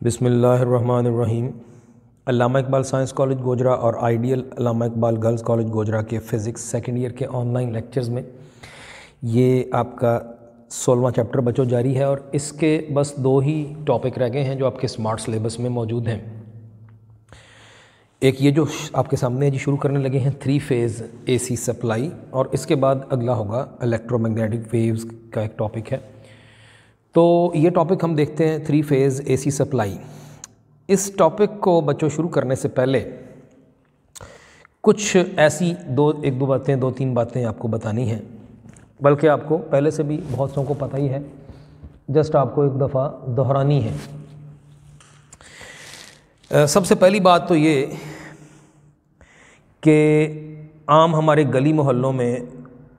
बिस्मिल्लाहिर्रहमानिर्रहीम। अल्लामा Iqbal science college Gojra और ideal अल्लामा Iqbal girls college Gojra के फ़िज़िक्स सेकेंड ईयर के ऑनलाइन लेक्चर्स में ये आपका 16वां चैप्टर बच्चों जारी है और इसके बस 2 ही टॉपिक रह गए हैं जो आपके स्मार्ट सिलेबस में मौजूद हैं। एक ये जो आपके सामने जी शुरू करने लगे हैं 3 फेज़ AC सप्लाई, और इसके बाद अगला होगा इलेक्ट्रोमैग्नेटिक वेव्स का एक टॉपिक है। तो ये टॉपिक हम देखते हैं 3 फेज़ AC सप्लाई। इस टॉपिक को बच्चों शुरू करने से पहले कुछ ऐसी एक दो बातें 2-3 बातें आपको बतानी हैं, बल्कि आपको पहले से भी बहुत सौ को पता ही है, जस्ट आपको एक दफ़ा दोहरानी है। सबसे पहली बात तो ये कि आम हमारे गली मोहल्लों में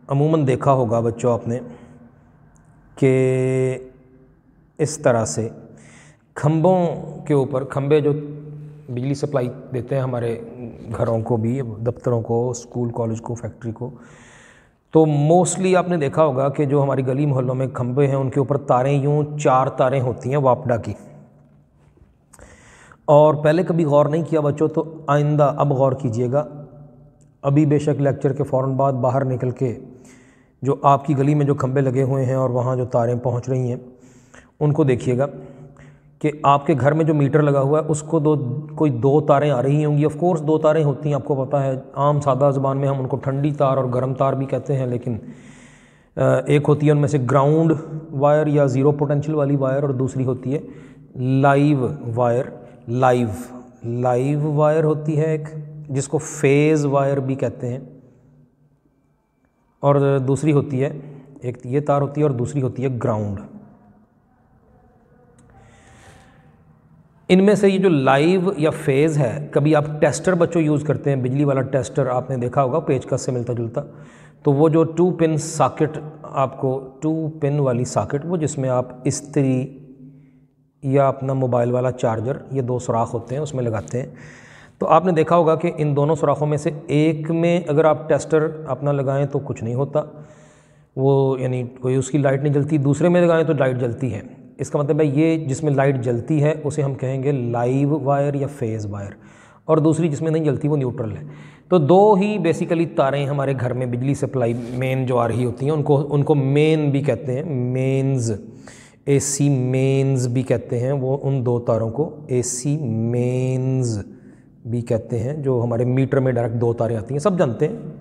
अमूमन देखा होगा बच्चों आपने कि इस तरह से खंभों के ऊपर, खंभे जो बिजली सप्लाई देते हैं हमारे घरों को भी, दफ्तरों को, स्कूल कॉलेज को, फैक्ट्री को, तो मोस्टली आपने देखा होगा कि जो हमारी गली मोहल्लों में खंभे हैं उनके ऊपर तारें, यूँ 4 तारें होती हैं वापडा की। और पहले कभी गौर नहीं किया बच्चों, तो आइंदा अब गौर कीजिएगा। अभी बेशक लेक्चर के फ़ौरन बाद बाहर निकल के जो आपकी गली में जो खंभे लगे हुए हैं और वहाँ जो तारें पहुँच रही हैं उनको देखिएगा कि आपके घर में जो मीटर लगा हुआ है उसको कोई 2 तारें आ रही होंगी। ऑफ कोर्स 2 तारें होती हैं, आपको पता है। आम सादा ज़बान में हम उनको ठंडी तार और गर्म तार भी कहते हैं, लेकिन एक होती है उनमें से ग्राउंड वायर या ज़ीरो पोटेंशियल वाली वायर, और दूसरी होती है लाइव वायर। लाइव वायर होती है एक, जिसको फेज़ वायर भी कहते हैं, और दूसरी होती है, एक ये तार होती है और दूसरी होती है ग्राउंड। इनमें से ये जो लाइव या फेज़ है, कभी आप टेस्टर बच्चों यूज़ करते हैं, बिजली वाला टेस्टर आपने देखा होगा, पेचकस से मिलता जुलता। तो वो जो 2 पिन सॉकेट, आपको 2 पिन वाली सॉकेट, वो जिसमें आप इस्त्री या अपना मोबाइल वाला चार्जर, ये 2 सुराख होते हैं, उसमें लगाते हैं। तो आपने देखा होगा कि इन दोनों सुराखों में से एक में अगर आप टेस्टर अपना लगाएं तो कुछ नहीं होता, वो यानी कोई उसकी लाइट नहीं जलती। दूसरे में लगाएं तो लाइट जलती है। इसका मतलब है ये जिसमें लाइट जलती है उसे हम कहेंगे लाइव वायर या फेज़ वायर, और दूसरी जिसमें नहीं जलती वो न्यूट्रल है। तो 2 ही बेसिकली तारें हमारे घर में बिजली सप्लाई मेन जो आ रही होती हैं उनको मेन भी कहते हैं, मेन्स, AC मेन्स भी कहते हैं। वो उन 2 तारों को AC मेन्स भी कहते हैं, जो हमारे मीटर में डायरेक्ट 2 तारें आती हैं, सब जानते हैं।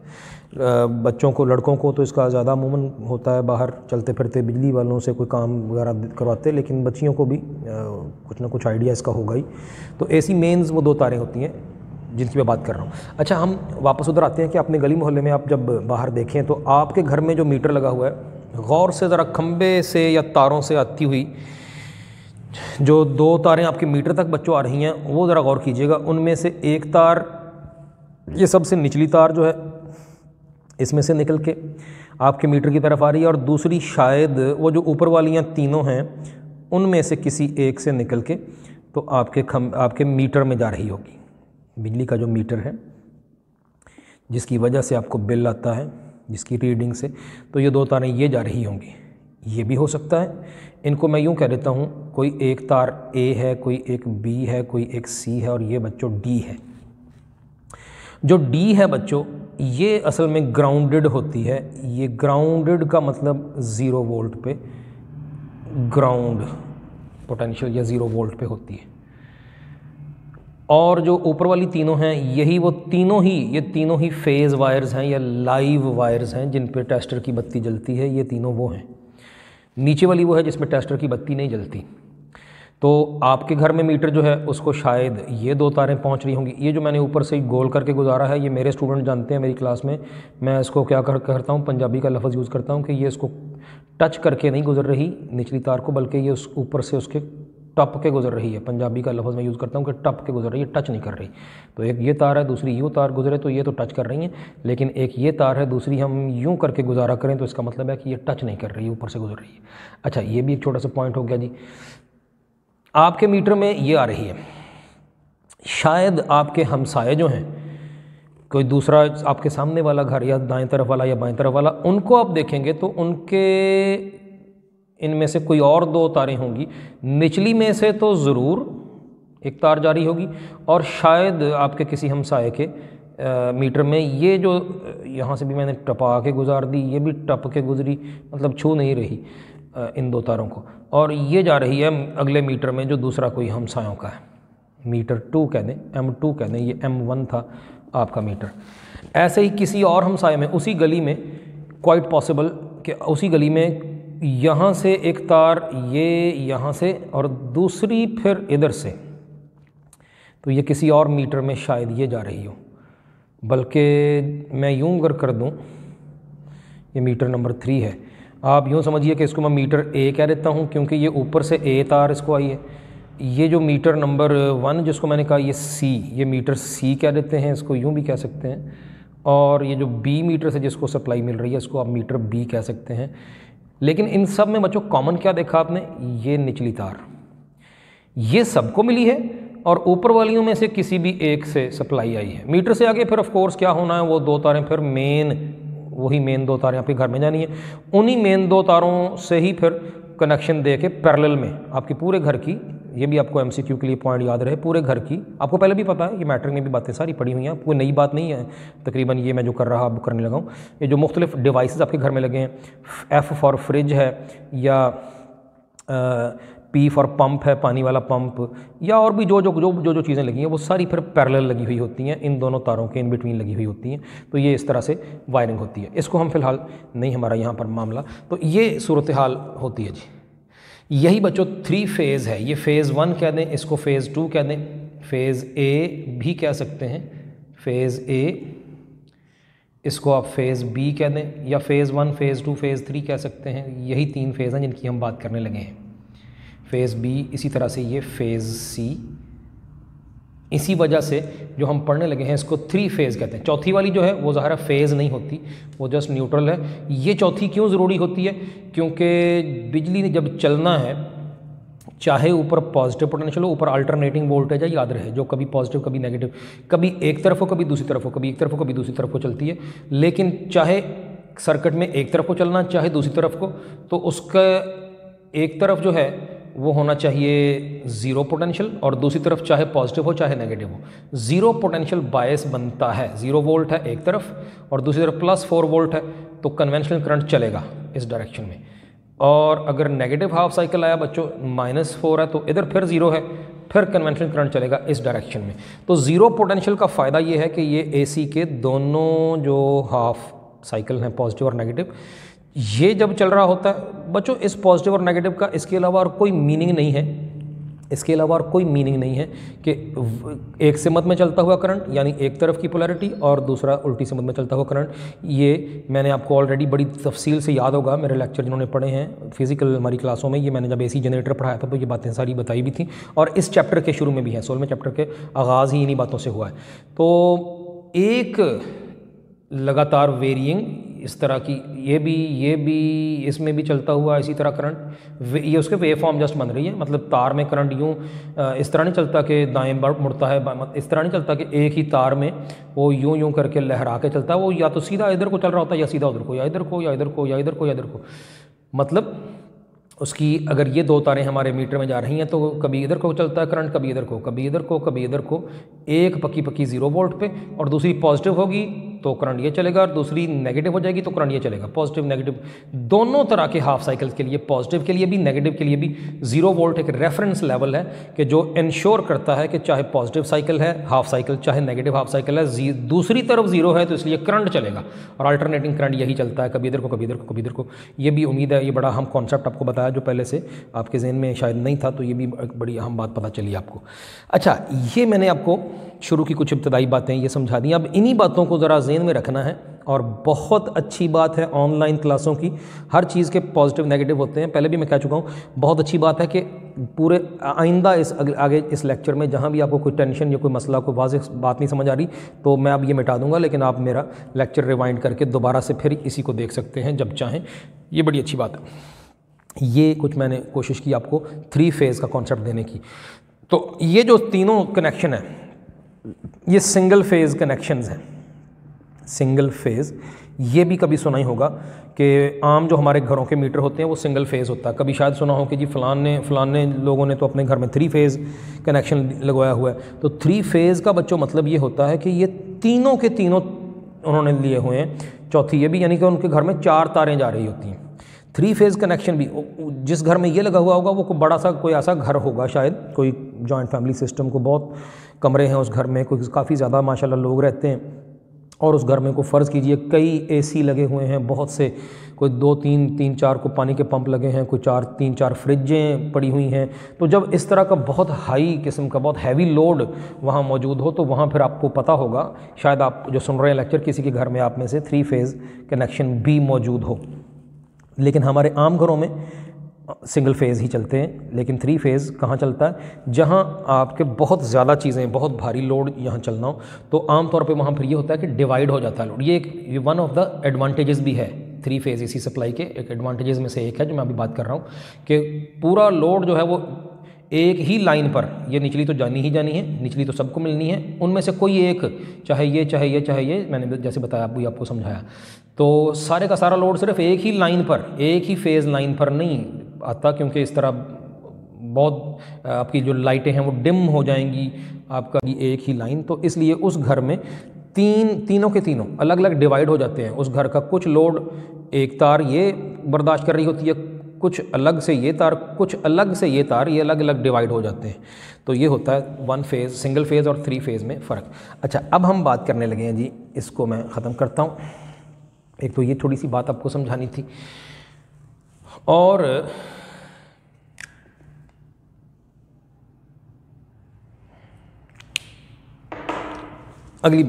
बच्चों को, लड़कों को तो इसका ज़्यादा अमूमन होता है, बाहर चलते फिरते बिजली वालों से कोई काम वगैरह करवाते, लेकिन बच्चियों को भी कुछ ना कुछ आइडिया इसका होगा ही। तो AC मेन्स वो 2 तारें होती हैं जिनकी मैं बात कर रहा हूँ। अच्छा, हम वापस उधर आते हैं कि अपने गली मोहल्ले में आप जब बाहर देखें तो आपके घर में जो मीटर लगा हुआ है, गौर से ज़रा खंबे से या तारों से आती हुई जो 2 तारें आपके मीटर तक बच्चों आ रही हैं, वो ज़रा गौर कीजिएगा। उनमें से एक तार, ये सबसे निचली तार जो है, इसमें से निकल के आपके मीटर की तरफ आ रही है, और दूसरी शायद वो जो ऊपर वालियाँ तीनों हैं उनमें से किसी एक से निकल के तो आपके मीटर में जा रही होगी। बिजली का जो मीटर है जिसकी वजह से आपको बिल आता है, जिसकी रीडिंग से, तो ये 2 तारें ये जा रही होंगी। ये भी हो सकता है, इनको मैं यूँ कह देता हूँ, कोई एक तार A है, कोई एक B है, कोई एक C है, और ये बच्चों D है। जो D है बच्चों, ये असल में ग्राउंडेड होती है। ये ग्राउंडेड का मतलब 0 वोल्ट पे, ग्राउंड पोटेंशियल या 0 वोल्ट पे होती है। और जो ऊपर वाली तीनों हैं, यही वो ये तीनों ही फेज़ वायर्स हैं या लाइव वायर्स हैं जिन पे टेस्टर की बत्ती जलती है। ये तीनों वो हैं। नीचे वाली वो है जिसमें टेस्टर की बत्ती नहीं जलती। तो आपके घर में मीटर जो है उसको शायद ये 2 तारें पहुंच रही होंगी। ये जो मैंने ऊपर से गोल करके गुजारा है, ये मेरे स्टूडेंट जानते हैं मेरी क्लास में। मैं इसको क्या करता हूँ, पंजाबी का लफ्ज़ यूज़ करता हूँ कि ये इसको टच करके नहीं गुजर रही निचली तार को, बल्कि ये उस ऊपर से उसके टप के गुजर रही है। पंजाबी का लफ्ज़ मैं यूज़ करता हूँ कि टप के गुजर रही है, टच नहीं कर रही। तो एक ये तार है, दूसरी यूँ तार गुजरे तो ये तो टच कर रही हैं, लेकिन एक ये तार है, दूसरी हम यूँ करके गुजारा करें तो इसका मतलब है कि ये टच नहीं कर रही, ऊपर से गुजर रही है। अच्छा, ये भी एक छोटा सा पॉइंट हो गया जी। आपके मीटर में ये आ रही है, शायद आपके हमसाये जो हैं, कोई दूसरा आपके सामने वाला घर या दाएं तरफ वाला या बाएं तरफ वाला, उनको आप देखेंगे तो उनके इनमें से कोई और 2 तारें होंगी। निचली में से तो ज़रूर एक तार जा रही होगी, और शायद आपके किसी हमसाए के मीटर में ये जो यहाँ से भी मैंने टपा के गुजार दी, ये भी टप के गुजरी, मतलब छू नहीं रही इन दो तारों को, और ये जा रही है अगले मीटर में जो दूसरा कोई हमसायों का है, मीटर 2 कह दें, M2 कह दें, ये M1 था आपका मीटर। ऐसे ही किसी और हमसाये में उसी गली में क्वाइट पॉसिबल कि उसी गली में यहाँ से एक तार ये यहाँ से और दूसरी फिर इधर से, तो ये किसी और मीटर में शायद ये जा रही हो, बल्कि मैं यूँ अगर कर दूँ, ये मीटर नंबर 3 है, आप यूँ समझिए कि इसको मैं मीटर A कह देता हूँ क्योंकि ये ऊपर से A तार इसको आई है। ये जो मीटर नंबर 1 जिसको मैंने कहा ये C, ये मीटर C कह देते हैं, इसको यूँ भी कह सकते हैं, और ये जो B मीटर से जिसको सप्लाई मिल रही है इसको आप मीटर B कह सकते हैं। लेकिन इन सब में बच्चों कॉमन क्या देखा आपने, ये निचली तार ये सबको मिली है और ऊपर वालियों में से किसी भी एक से सप्लाई आई है। मीटर से आगे फिर ऑफ कोर्स क्या होना है, वो दो तारें फिर वही मेन दो तारें आपके घर में जानी है, उन्हीं मेन दो तारों से ही फिर कनेक्शन दे के पैरेलल में आपकी पूरे घर की, ये भी आपको MCQ के लिए पॉइंट याद रहे, पूरे घर की, आपको पहले भी पता है, ये मैट्रिक में भी बातें सारी पड़ी हुई हैं, कोई नई बात नहीं है तकरीबन, ये मैं जो कर रहा अब करने लगा हूँ। ये जो मुख्तलिफ डिवाइसेस आपके घर में लगे हैं, F फॉर फ्रिज है, या P फॉर पंप है, पानी वाला पंप, या और भी जो चीज़ें लगी हैं वो सारी फिर पैरेलल लगी हुई होती हैं, इन दोनों तारों के इन बिटवीन लगी हुई होती हैं। तो ये इस तरह से वायरिंग होती है। इसको हम फिलहाल नहीं हमारा यहाँ पर मामला, तो ये सूरत हाल होती है जी। यही बच्चों 3 फेज़ है, ये फ़ेज़ 1 कह दें, इसको फ़ेज़ 2 कह दें, फ़ेज़ A भी कह सकते हैं, फ़ेज़ A, इसको आप फ़ेज़ B कह दें, या फ़ेज़ 1, फ़ेज़ 2, फ़ेज़ 3 कह सकते हैं। यही 3 फेज़ हैं जिनकी हम बात करने लगे हैं। फ़ेज़ B, इसी तरह से ये फ़ेज़ C, इसी वजह से जो हम पढ़ने लगे हैं इसको 3 फेज़ कहते हैं। चौथी वाली जो है वो ज़ाहिर फेज़ नहीं होती, वो जस्ट न्यूट्रल है। ये चौथी क्यों ज़रूरी होती है, क्योंकि बिजली ने जब चलना है, चाहे ऊपर पॉजिटिव पोटेंशियल हो, ऊपर अल्टरनेटिंग वोल्टेज है, याद रहे, जो कभी पॉजिटिव कभी नेगेटिव, कभी एक तरफ हो कभी दूसरी तरफ हो, कभी एक तरफ हो कभी दूसरी तरफ को चलती है। लेकिन चाहे सर्किट में एक तरफ को चलना चाहे दूसरी तरफ को, तो उसका एक तरफ जो है वो होना चाहिए ज़ीरो पोटेंशियल, और दूसरी तरफ चाहे पॉजिटिव हो चाहे नेगेटिव हो, ज़ीरो पोटेंशियल बायस बनता है। 0 वोल्ट है एक तरफ और दूसरी तरफ +4 वोल्ट है, तो कन्वेंशनल करंट चलेगा इस डायरेक्शन में। और अगर नेगेटिव हाफ साइकिल आया बच्चों, -4 है, तो इधर फिर 0 है, फिर कन्वेंशनल करंट चलेगा इस डायरेक्शन में। तो ज़ीरो पोटेंशियल का फ़ायदा ये है कि ये AC के दोनों जो हाफ साइकिल हैं, पॉजिटिव और नेगेटिव, ये जब चल रहा होता है बच्चों, इस पॉजिटिव और नेगेटिव का इसके अलावा और कोई मीनिंग नहीं है, इसके अलावा और कोई मीनिंग नहीं है कि एक सिमत में चलता हुआ करंट, यानी एक तरफ की पोलैरिटी, और दूसरा उल्टी सिमत में चलता हुआ करंट। ये मैंने आपको ऑलरेडी बड़ी तफसील से याद होगा, मेरे लेक्चर जिन्होंने पढ़े हैं फिजिकल हमारी क्लासों में, ये मैंने जब AC जनरेटर पढ़ाया था तो ये बातें सारी बताई भी थी, और इस चैप्टर के शुरू में भी हैं, 16वें चैप्टर के आगाज़ ही इन्हीं बातों से हुआ है। तो एक लगातार वेरिएंग इस तरह की, ये भी इसमें भी चलता हुआ इसी तरह करंट, ये उसके वेव फॉर्म जस्ट बन रही है। मतलब तार में करंट यूँ इस तरह नहीं चलता कि दाएं मुड़ता है, इस तरह नहीं चलता कि एक ही तार में वो यूँ करके लहरा के चलता है, वो या तो सीधा इधर को चल रहा होता है या सीधा उधर को, या इधर को या इधर को या इधर को या इधर को। मतलब उसकी अगर ये 2 तारें हमारे मीटर में जा रही हैं तो कभी इधर को चलता है करंट, कभी इधर को, कभी इधर को, कभी इधर को, एक पक्की 0 वोल्ट पे, और दूसरी पॉजिटिव होगी तो करंट ये चलेगा, और दूसरी नेगेटिव हो जाएगी तो करंट ये चलेगा। पॉजिटिव नेगेटिव दोनों तरह के हाफ साइकिल के लिए, पॉजिटिव के लिए भी नेगेटिव के लिए भी 0 वोल्ट एक रेफरेंस लेवल है कि जो इंश्योर करता है कि चाहे पॉजिटिव साइकिल है हाफ साइकिल, चाहे नेगेटिव हाफ साइकिल है, दूसरी तरफ 0 है तो इसलिए करंट चलेगा, और अल्टरनेटिंग करंट यही चलता है, कभी इधर को कभी इधर को कभी इधर को। ये भी उम्मीद है ये बड़ा अहम कॉन्सेप्ट आपको बताया जो पहले से आपके जहन में शायद नहीं था, तो ये भी एक बड़ी अहम बात पता चली आपको। अच्छा, ये मैंने आपको शुरू की कुछ इब्तदाई बातें ये समझा दी। अब इन्हीं बातों को ज़रा ज़हन में रखना है, और बहुत अच्छी बात है ऑनलाइन क्लासों की, हर चीज़ के पॉजिटिव नेगेटिव होते हैं, पहले भी मैं कह चुका हूँ। बहुत अच्छी बात है कि पूरे आइंदा इस आगे इस लेक्चर में जहाँ भी आपको कोई टेंशन या कोई मसला, कोई वाज़ेह बात नहीं समझ आ रही, तो मैं अब ये मिटा दूंगा, लेकिन आप मेरा लेक्चर रिवाइंड करके दोबारा से फिर इसी को देख सकते हैं जब चाहें। ये बड़ी अच्छी बात है। ये कुछ मैंने कोशिश की आपको 3 फेज़ का कॉन्सेप्ट देने की। तो ये जो तीनों कनेक्शन है ये सिंगल फेज़ कनेक्शंस हैं, सिंगल फेज़ ये भी कभी सुना ही होगा कि आम जो हमारे घरों के मीटर होते हैं वो सिंगल फेज़ होता है। कभी शायद सुना हो कि जी फलाने लोगों ने तो अपने घर में 3 फेज़ कनेक्शन लगवाया हुआ है। तो 3 फेज़ का बच्चों मतलब ये होता है कि ये तीनों के तीनों उन्होंने लिए हुए हैं, चौथी ये भी, यानी कि उनके घर में 4 तारें जा रही होती हैं। 3 फेज़ कनेक्शन भी, जिस घर में ये लगा हुआ होगा वो बड़ा सा कोई ऐसा घर होगा, शायद कोई जॉइंट फैमिली सिस्टम को बहुत कमरे हैं उस घर में, कोई काफ़ी ज़्यादा माशाल्लाह लोग रहते हैं, और उस घर में को फ़र्ज़ कीजिए कई एसी लगे हुए हैं, बहुत से, कोई 2-3 को पानी के पंप लगे हैं, कोई 3-4 फ्रिजें पड़ी हुई हैं। तो जब इस तरह का बहुत हाई किस्म का बहुत हैवी लोड वहाँ मौजूद हो तो वहाँ फिर आपको पता होगा, शायद आप जो सुन रहे हैं लेक्चर, किसी के घर में आप में से 3 फेज़ कनेक्शन भी मौजूद हो। लेकिन हमारे आम घरों में सिंगल फेज़ ही चलते हैं। लेकिन 3 फेज़ कहाँ चलता है? जहाँ आपके बहुत ज़्यादा चीज़ें, बहुत भारी लोड यहाँ चलना हो तो आम तौर पे वहाँ फिर ये होता है कि डिवाइड हो जाता है लोड। ये वन ऑफ द एडवांटेजेस भी है 3 फेज़ एसी सप्लाई के, एक एडवांटेजेस में से एक है जो मैं अभी बात कर रहा हूँ कि पूरा लोड जो है वो एक ही लाइन पर, ये निचली तो जानी ही जानी है, निचली तो सबको मिलनी है, उनमें से कोई एक, चाहे ये, मैंने जैसे बताया आपको समझाया, तो सारे का सारा लोड सिर्फ एक ही लाइन पर, एक ही फेज़ लाइन पर नहीं आता, क्योंकि इस तरह बहुत आपकी जो लाइटें हैं वो डिम हो जाएंगी, आपका एक ही लाइन, तो इसलिए उस घर में तीनों के तीनों अलग अलग डिवाइड हो जाते हैं। उस घर का कुछ लोड एक तार ये बर्दाश्त कर रही होती है, कुछ अलग से ये तार, कुछ अलग से ये तार, ये अलग अलग डिवाइड हो जाते हैं। तो ये होता है 1 फेज़, सिंगल फेज़ और 3 फेज़ में फ़र्क। अच्छा, अब हम बात करने लगे हैं जी, इसको मैं ख़त्म करता हूँ। एक तो ये थोड़ी सी बात आपको समझानी थी, और अगली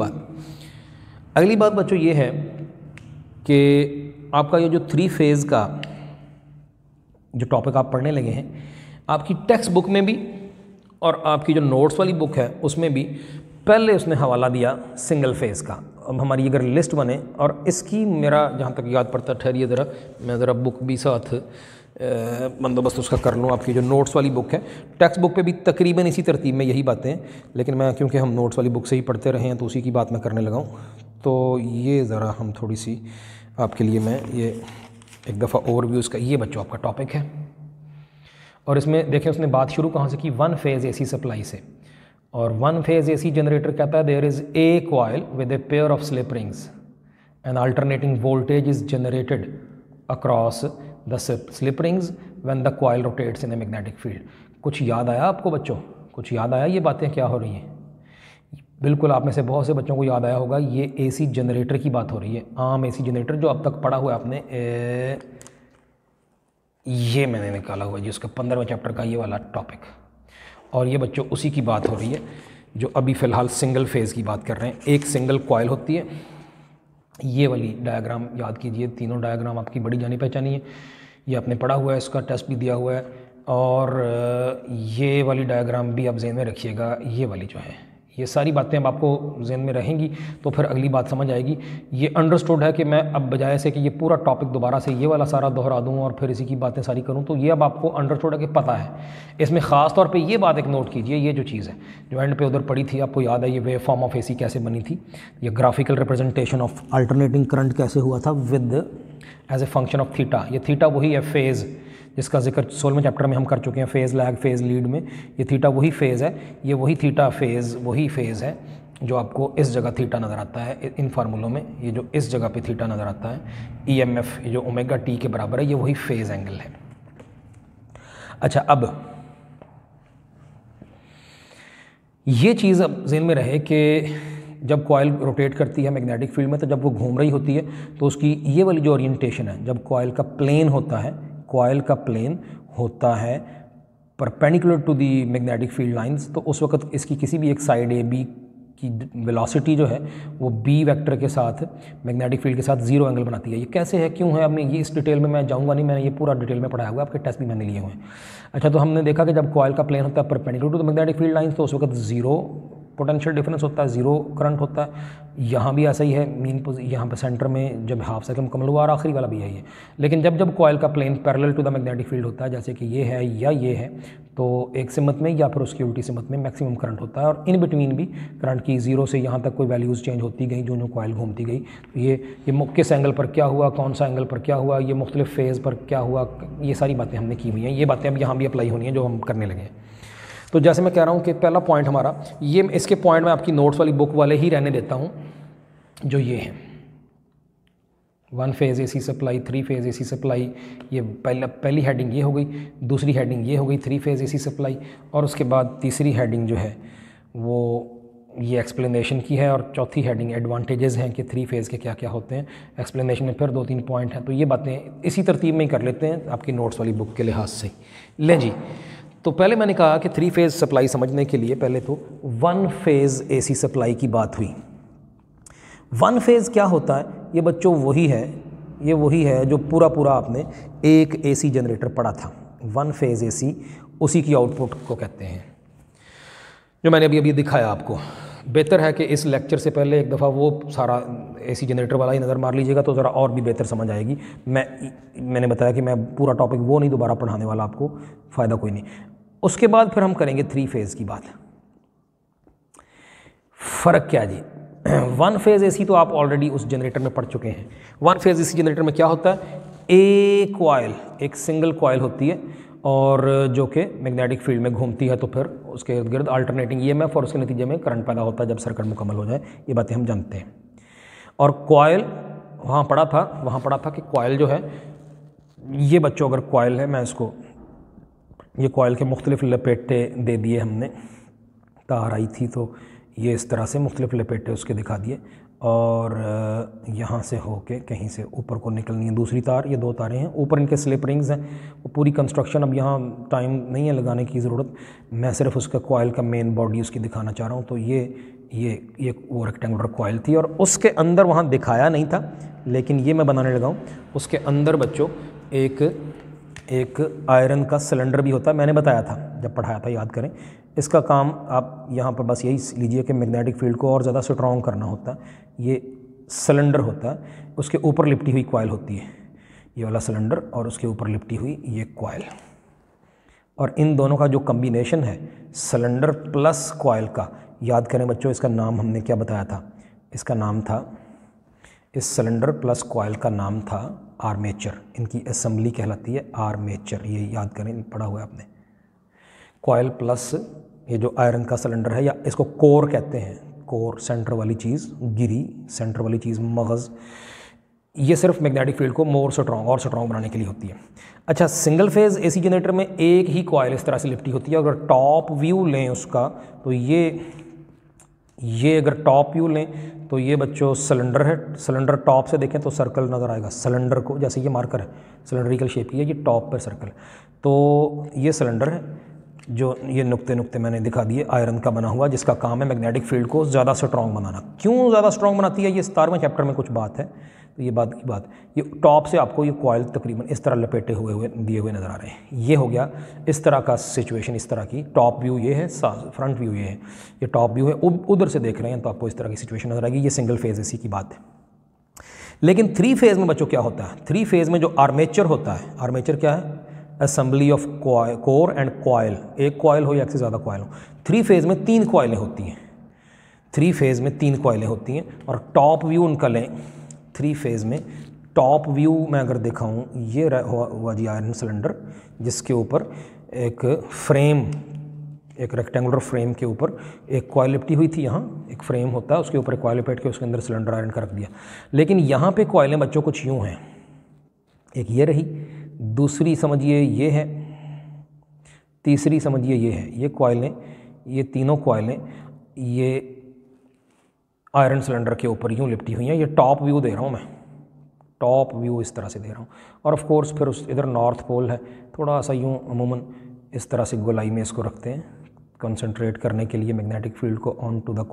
बात बच्चों ये है कि आपका ये जो 3 फेज़ का जो टॉपिक आप पढ़ने लगे हैं, आपकी टेक्स्ट बुक में भी और आपकी जो नोट्स वाली बुक है उसमें भी पहले उसने हवाला दिया सिंगल फेज़ का। अब हमारी अगर लिस्ट बने, और इसकी मेरा जहाँ तक याद पड़ता, ठहरिए ज़रा, मैं ज़रा बुक भी साथ बंदोबस्त उसका कर लूँ। आपकी जो नोट्स वाली बुक है, टेक्स्ट बुक पे भी तकरीबन इसी तरतीब में यही बातें हैं, लेकिन मैं क्योंकि हम नोट्स वाली बुक से ही पढ़ते रहे हैं तो उसी की बात मैं करने लगा हूँ। तो ये ज़रा हम थोड़ी सी आपके लिए मैं ये एक दफ़ा ओवरव्यू इसका, ये बच्चों आपका टॉपिक है, और इसमें देखें उसने बात शुरू कहाँ से की? 1 फेज़ एसी सप्लाई से। और 1 फेज़ एसी जनरेटर कहता है there is a coil with a pair of slip rings and alternating voltage is generated across the slip rings when the coil rotates in a magnetic field. कुछ याद आया आपको बच्चों? कुछ याद आया ये बातें क्या हो रही हैं? बिल्कुल, आप में से बहुत से बच्चों को याद आया होगा, ये एसी जनरेटर की बात हो रही है, आम एसी जनरेटर जो अब तक पढ़ा हुआ है आपने। ये मैंने निकाला हुआ है जिसका 15वें चैप्टर का ये वाला टॉपिक, और ये बच्चों उसी की बात हो रही है जो अभी फ़िलहाल सिंगल फेज़ की बात कर रहे हैं। एक सिंगल कॉइल होती है, ये वाली डायग्राम याद कीजिए, तीनों डायग्राम आपकी बड़ी जानी पहचानी है, ये आपने पढ़ा हुआ है, इसका टेस्ट भी दिया हुआ है, और ये वाली डायग्राम भी आप जहन में रखिएगा। ये वाली जो है, ये सारी बातें अब आपको जहन में रहेंगी तो फिर अगली बात समझ आएगी। ये अंडरस्टूड है कि मैं अब बजाय से कि ये पूरा टॉपिक दोबारा से ये वाला सारा दोहरा दूँ और फिर इसी की बातें सारी करूँ, तो ये अब आपको अंडरस्टूड है कि पता है। इसमें ख़ास तौर पे ये बात एक नोट कीजिए, ये जो चीज़ है जो एंड पे उधर पड़ी थी, आपको याद है ये वेव फॉर्म ऑफ एसी कैसे बनी थी, ये graphical representation of alternating current कैसे हुआ था with as a function of theta. ये थीटा वही है फेज़ जिसका जिक्र 16वें चैप्टर में हम कर चुके हैं, फेज़ लैग, फेज़ लीड में। ये थीटा वही फेज़ है, ये वही थीटा फेज़ वही फेज़ है जो आपको इस जगह थीटा नज़र आता है इन फार्मूलों में। ये जो इस जगह पे थीटा नज़र आता है, EMF ये जो ओमेगा टी के बराबर है, ये वही फेज़ एंगल है। अच्छा, अब ये चीज़ अब ज़हन में रहे कि जब कॉइल रोटेट करती है मैग्नेटिक फील्ड में, तो जब वो घूम रही होती है तो उसकी ये वाली जो ओरिएंटेशन है, जब कॉइल का प्लेन होता है, कॉइल का प्लेन होता है perpendicular to the magnetic field lines, तो उस वक्त इसकी किसी भी एक साइड ए बी की वेलोसिटी जो है वो बी वेक्टर के साथ मैग्नेटिक फील्ड के साथ ज़ीरो एंगल बनाती है। ये कैसे है, क्यों है, अब मैं ये इस डिटेल में मैं जाऊंगा नहीं, मैंने ये पूरा डिटेल में पढ़ाया हुआ है, आपके टेस्ट भी मैंने लिए हुए हैं। अच्छा, तो हमने देखा कि जब कॉइल का प्लेन होता है perpendicular to the magnetic field lines तो उस वक्त ज़ीरो पोटेंशियल डिफरेंस होता है, ज़ीरो करंट होता है। यहाँ भी ऐसा ही है, यहाँ पे सेंटर में जब हाफ साइकिल मुकम्मल हुआ और आखिरी वाला भी यही है। लेकिन जब जब कॉयल का plane parallel to the magnetic field होता है, जैसे कि ये है या ये है, तो एक सिमत में या फिर उसकी उल्टी सिमत में मैक्सिमम करंट होता है, और इन बिटवीन भी करंट की ज़ीरो से यहाँ तक कोई वैल्यूज़ चेंज होती गई, जो कॉयल घूमती गई। तो ये किस एंगल पर क्या हुआ, कौन सा एंगल पर क्या हुआ, ये मुख्तलिफ फेज़ पर क्या हुआ, ये सारी बातें हमने की हुई हैं। ये बातें अब यहाँ भी अप्लाई होनी है जो हम करने लगे हैं। तो जैसे मैं कह रहा हूँ कि पहला पॉइंट हमारा ये, इसके पॉइंट मैं आपकी नोट्स वाली बुक वाले ही रहने देता हूँ, जो ये है 1 phase AC supply, 3 phase AC supply. ये पहली हेडिंग ये हो गई, दूसरी हेडिंग ये हो गई 3 फेज़ AC सप्लाई, और उसके बाद तीसरी हेडिंग जो है वो ये एक्सप्लेनेशन की है, और चौथी हेडिंग एडवांटेजेस हैं कि 3 फेज़ के क्या क्या होते हैं। एक्सप्लेनेशन में फिर 2-3 पॉइंट हैं। तो ये बातें इसी तरतीब में ही कर लेते हैं आपकी नोट्स वाली बुक के लिहाज से। लें जी, तो पहले मैंने कहा कि 3 फेज़ सप्लाई समझने के लिए पहले तो 1 फेज़ AC सप्लाई की बात हुई। 1 फेज़ क्या होता है? ये बच्चों वही है जो पूरा आपने एक AC जनरेटर पढ़ा था। 1 फेज़ AC उसी की आउटपुट को कहते हैं, जो मैंने अभी दिखाया आपको। बेहतर है कि इस लेक्चर से पहले एक दफ़ा वो सारा AC जनरेटर वाला ही नज़र मार लीजिएगा, तो ज़रा और भी बेहतर समझ आएगी। मैंने बताया कि मैं पूरा टॉपिक वो नहीं दोबारा पढ़ाने वाला, आपको फ़ायदा कोई नहीं। उसके बाद फिर हम करेंगे 3 फेज़ की बात। फ़र्क क्या जी? 1 फेज़ AC तो आप ऑलरेडी उस जनरेटर में पढ़ चुके हैं। 1 फेज़ AC जनरेटर में क्या होता है? एक सिंगल कॉयल होती है, और जो कि मैग्नेटिक फील्ड में घूमती है, तो फिर उसके इर्द गिर्द अल्टरनेटिंग EMF और उसके नतीजे में करंट पैदा होता है जब सर्किट मुकम्मल हो जाए। ये बातें हम जानते हैं। और कॉयल वहाँ पढ़ा था कि कॉयल जो है, ये बच्चों अगर कॉयल है, मैं इसको ये कॉयल के मुख्तलिफ लपेटे दे दिए हमने, तार आई थी तो ये इस तरह से मुख्तलिफ लपेटे उसके दिखा दिए, और यहाँ से होके कहीं से ऊपर को निकलनी है दूसरी तार। ये 2 तारें हैं, ऊपर इनके स्लिप रिंग्स हैं। वो पूरी कंस्ट्रक्शन अब यहाँ टाइम नहीं है लगाने की ज़रूरत, मैं सिर्फ उसका कॉयल का मेन बॉडी उसकी दिखाना चाह रहा हूँ। तो ये वो रेक्टेंगुलर कॉयल थी, और उसके अंदर वहाँ दिखाया नहीं था, लेकिन ये मैं बनाने लगा हूँ। उसके अंदर बच्चों एक आयरन का सिलेंडर भी होता है। मैंने बताया था जब पढ़ाया था, याद करें। इसका काम आप यहाँ पर बस यही लीजिए कि मैग्नेटिक फील्ड को और ज़्यादा स्ट्रॉन्ग करना होता है। ये सिलेंडर होता है, उसके ऊपर लिपटी हुई कॉयल होती है, ये वाला सिलेंडर, और उसके ऊपर लिपटी हुई ये कॉयल, और इन दोनों का जो कम्बिनेशन है सिलेंडर प्लस कॉयल का, याद करें बच्चों, इसका नाम हमने क्या बताया था? इसका नाम था, इस सिलेंडर प्लस कॉयल का नाम था आर्मेचर। इनकी असेंबली कहलाती है आर्मेचर, ये याद करें, पढ़ा हुआ है आपने। कॉयल प्लस ये जो आयरन का सिलेंडर है, या इसको कोर कहते हैं, कोर सेंटर वाली चीज़, गिरी सेंटर वाली चीज़, मगज़, ये सिर्फ मैग्नेटिक फील्ड को और स्ट्रॉन्ग बनाने के लिए होती है। अच्छा, सिंगल फेज़ AC जनरेटर में एक ही कॉयल इस तरह से लिपटी होती है। अगर टॉप व्यू लें उसका, तो ये अगर टॉप व्यू लें तो ये बच्चों सिलेंडर है। सिलेंडर टॉप से देखें तो सर्कल नज़र आएगा सिलेंडर को, जैसे ये मार्कर है सिलेंड्रिकल शेप की है, ये टॉप पर सर्कल। तो ये सिलेंडर है, जो ये नुक्ते मैंने दिखा दिए, आयरन का बना हुआ, जिसका काम है मैग्नेटिक फील्ड को ज़्यादा स्ट्रॉन्ग बनाना। क्यों ज़्यादा स्ट्रॉन्ग बनाती है, ये 17वें चैप्टर में कुछ बात है। तो ये बात ये टॉप से आपको ये कॉयल तकरीबन इस तरह लपेटे हुए दिए हुए नज़र आ रहे हैं। ये हो गया इस तरह का सिचुएशन, इस तरह की टॉप व्यू ये है, फ्रंट व्यू ये है, ये टॉप व्यू है। उधर से देख रहे हैं तो आपको इस तरह की सिचुएशन नज़र आएगी। ये सिंगल फेज़ AC की बात है। लेकिन 3 फेज़ में बच्चों क्या होता है? 3 फेज़ में जो आर्मेचर होता है, आर्मेचर क्या है? Assembly of core and coil. एक कॉयल हो या एक से ज़्यादा कॉयल हो। 3 फेज़ में 3 कॉयलें होती हैं। 3 फेज़ में 3 कॉयलें होती हैं, और टॉप व्यू उनका लें। 3 फेज़ में टॉप व्यू मैं अगर दिखाऊं, ये हुआ जी आयरन सिलेंडर, जिसके ऊपर एक फ्रेम, एक रेक्टेंगुलर फ्रेम के ऊपर एक कॉयल लिपटी हुई थी। यहाँ एक फ्रेम होता है, उसके ऊपर एक कॉयल लपेट के उसके अंदर सिलेंडर आयरन का रख दिया। लेकिन यहाँ पे कॉयलें बच्चों कुछ यूँ हैं, एक ये रही, दूसरी समझिए ये है, तीसरी समझिए ये है। ये कॉयलें, ये तीनों कॉयलें ये आयरन सिलेंडर के ऊपर यूँ लिपटी हुई हैं। ये टॉप व्यू दे रहा हूँ मैं, टॉप व्यू इस तरह से दे रहा हूँ। और ऑफ कोर्स फिर उस इधर नॉर्थ पोल है, थोड़ा सा यूँ अमूमन इस तरह से गोलाई में इसको रखते हैं कंसंट्रेट करने के लिए मैग्नेटिक फील्ड को ऑन टू द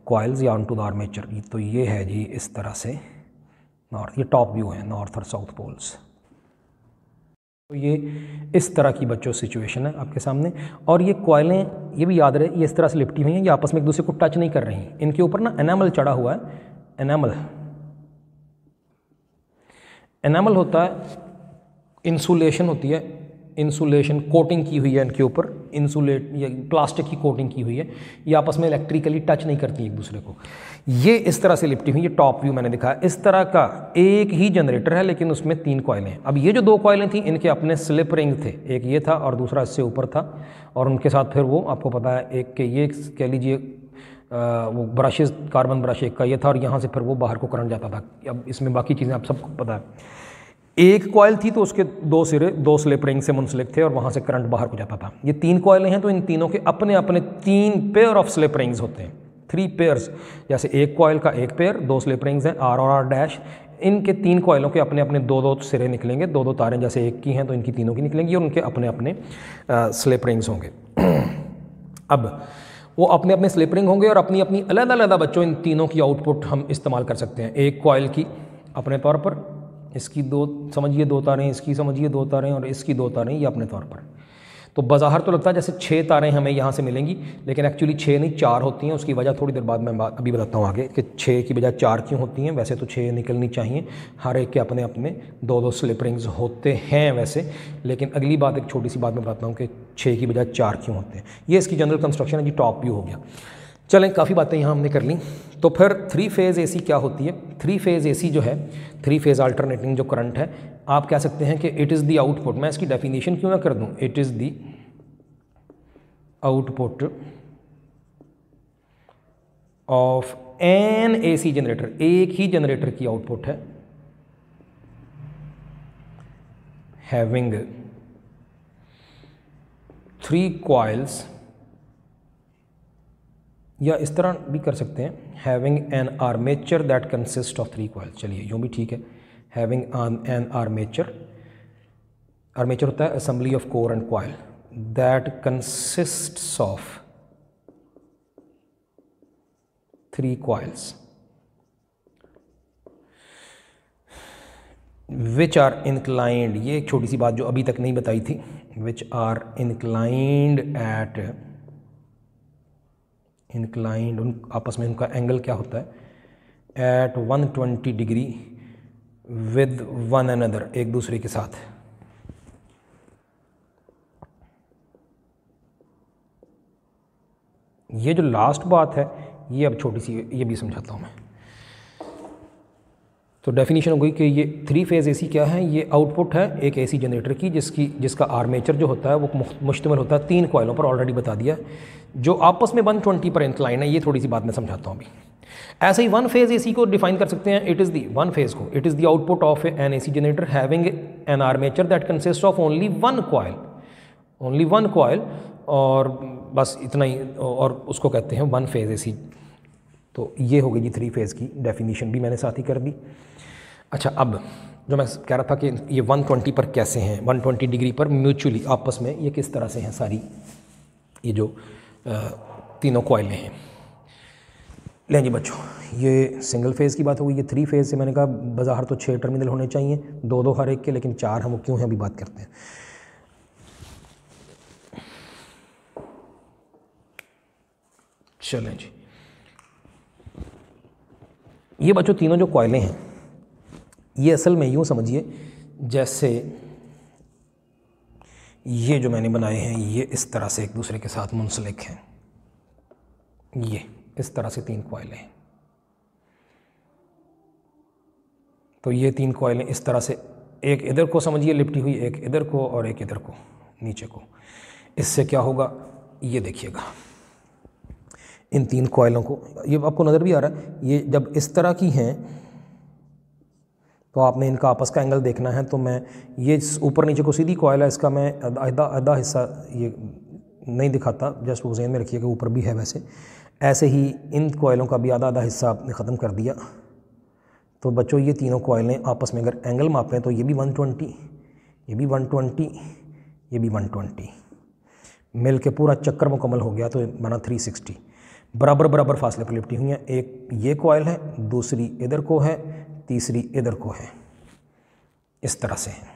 कॉइल्स या ऑन टू द आर्मेचर। तो ये है जी इस तरह से नॉर्थ, ये टॉप व्यू है, नॉर्थ और साउथ पोल्स। तो ये इस तरह की बच्चों सिचुएशन है आपके सामने। और ये कॉइलें ये भी याद रहे, ये इस तरह से लिपटी हुई हैं, ये आपस में एक दूसरे को टच नहीं कर रही। इनके ऊपर ना एनामल चढ़ा हुआ है। एनामल होता है, इंसुलेशन होती है, इंसुलेशन कोटिंग की हुई है इनके ऊपर, इंसुलेट या प्लास्टिक की कोटिंग की हुई है, ये आपस में इलेक्ट्रिकली टच नहीं करती एक दूसरे को। ये इस तरह से लिपटी हुई, ये टॉप व्यू मैंने दिखाया। इस तरह का एक ही जनरेटर है लेकिन उसमें 3 कॉइलें हैं। अब ये जो 2 कॉइलें थी इनके अपने स्लिप रिंग थे, एक ये था और दूसरा इससे ऊपर था, और उनके साथ फिर वो आपको पता है एक के ये कह लीजिए वो ब्रशेज़, कार्बन ब्रश एक का ये था, और यहाँ से फिर वो बाहर को करंट जाता था। अब इसमें बाकी चीज़ें आप सबको पता है। एक कॉइल थी तो उसके 2 सिरे 2 स्लिप रिंग से मुंसलिक थे और वहाँ से करंट बाहर को जाता था। ये 3 कॉइलें हैं तो इन तीनों के अपने अपने 3 पेयर ऑफ स्लिप रिंग्स होते हैं, 3 पेयर्स। जैसे एक कॉइल का एक पेयर, 2 स्लिप रिंग्स हैं आर और आर डैश, इनके 3 कॉइलों के अपने अपने 2-2 सिरे निकलेंगे, 2-2 तारें जैसे एक की हैं तो इनकी तीनों की निकलेंगी और उनके अपने अपने स्लिप रिंग्स होंगे। अब वो अपने अपने स्लिप रिंग होंगे और अपनी अपनी अलग-अलग बच्चों इन तीनों की आउटपुट हम इस्तेमाल कर सकते हैं। एक कॉइल की अपने तौर पर, इसकी 2 समझिए 2 तारें, इसकी समझिए 2 तारें और इसकी 2 तारें, ये अपने तौर पर। तो बाज़ाहिर तो लगता है जैसे 6 तारें हमें यहाँ से मिलेंगी, लेकिन एक्चुअली 6 नहीं 4 होती हैं। उसकी वजह थोड़ी देर बाद मैं अभी बताता हूँ आगे कि 6 की बजाय 4 क्यों होती हैं। वैसे तो 6 निकलनी चाहिए, हर एक के अपने अपने 2-2 स्लिप रिंग्स होते हैं वैसे, लेकिन अगली बात एक छोटी सी बात मैं बताता हूँ कि 6 की बजाय 4 क्यों होते हैं। ये इसकी जनरल कंस्ट्रक्शन है जी, टॉप व्यू हो गया। चलें, काफ़ी बातें यहाँ हमने कर ली। तो फिर 3 फेज़ AC क्या होती है? 3 फेज़ AC जो है, 3 फेज़ अल्टरनेटिंग जो करंट है, आप कह सकते हैं कि इट इज़ द आउटपुट। मैं इसकी डेफिनेशन क्यों ना कर दूँ, it is the output of an AC generator. एक ही जनरेटर की आउटपुट है, हैविंग 3 कॉइल्स, या इस तरह भी कर सकते हैं, having an armature that consist of 3 coils. चलिए यूँ भी ठीक है, हैविंग एन आर्मेचर, आर्मेचर होता है assembly of core and coil, that consists of 3 coils which are inclined. ये एक छोटी सी बात जो अभी तक नहीं बताई थी, विच आर इंक्लाइंड इंक्लाइंड, उन आपस में उनका एंगल क्या होता है, at 120 degree with one another, एक दूसरे के साथ। ये जो लास्ट बात है ये अब छोटी सी ये भी समझाता हूँ मैं। तो डेफिनेशन हो गई कि ये 3 फेज़ AC क्या है, ये आउटपुट है एक AC जनरेटर की जिसका आर्मेचर जो होता है वो मुश्तमिल होता है 3 कॉइलों पर, ऑलरेडी बता दिया, जो आपस में 120 पर इंक्लाइन है। ये थोड़ी सी बात मैं समझाता हूँ अभी। ऐसे ही 1 फेज़ AC को डिफाइन कर सकते हैं, इट इज़ दी 1 फेज़ को, it is the output of an AC generator having an armature that consist of only 1 coil, और बस इतना ही, और उसको कहते हैं 1 फेज़ AC। तो ये हो गई जी 3 फेज़ की डेफिनेशन भी मैंने साथ ही कर दी। अच्छा, अब जो मैं कह रहा था कि ये 120 पर कैसे हैं, 120 डिग्री पर म्यूचुअली आपस में ये किस तरह से हैं सारी ये जो तीनों कॉइलें हैं। लें जी बच्चों, ये सिंगल फेज़ की बात हो गई। ये 3 फेज़ से मैंने कहा बाज़ाहिर तो 6 टर्मिनल होने चाहिए, 2-2 हर एक के, लेकिन 4 हम क्यों हैं अभी बात करते हैं। चलें जी, ये बच्चों तीनों जो कॉइलें हैं ये असल में यूँ समझिए जैसे ये जो मैंने बनाए हैं ये इस तरह से एक दूसरे के साथ मुंसलिक हैं। ये इस तरह से 3 कॉइलें हैं। तो ये 3 कॉइलें इस तरह से, एक इधर को समझिए लिपटी हुई, एक इधर को और एक इधर को नीचे को। इससे क्या होगा ये देखिएगा, इन 3 कॉइलों को, ये आपको नज़र भी आ रहा है, ये जब इस तरह की हैं तो आपने इनका आपस का एंगल देखना है। तो मैं ये ऊपर नीचे को सीधी कॉइल है, इसका मैं आधा हिस्सा ये नहीं दिखाता, जस्ट वो ज़हन में रखिए कि ऊपर भी है। वैसे ऐसे ही इन कॉइलों का भी आधा हिस्सा आपने ख़त्म कर दिया। तो बच्चों ये तीनों कॉइलें आपस में अगर एंगल मापें तो ये भी 120, ये भी 120, ये भी 120, मिल के पूरा चक्कर मुकम्मल हो गया तो बना 360। बराबर बराबर फासले पर लिपटी हुई हैं। एक ये कॉइल है, दूसरी इधर को है, तीसरी इधर को है, इस तरह से है।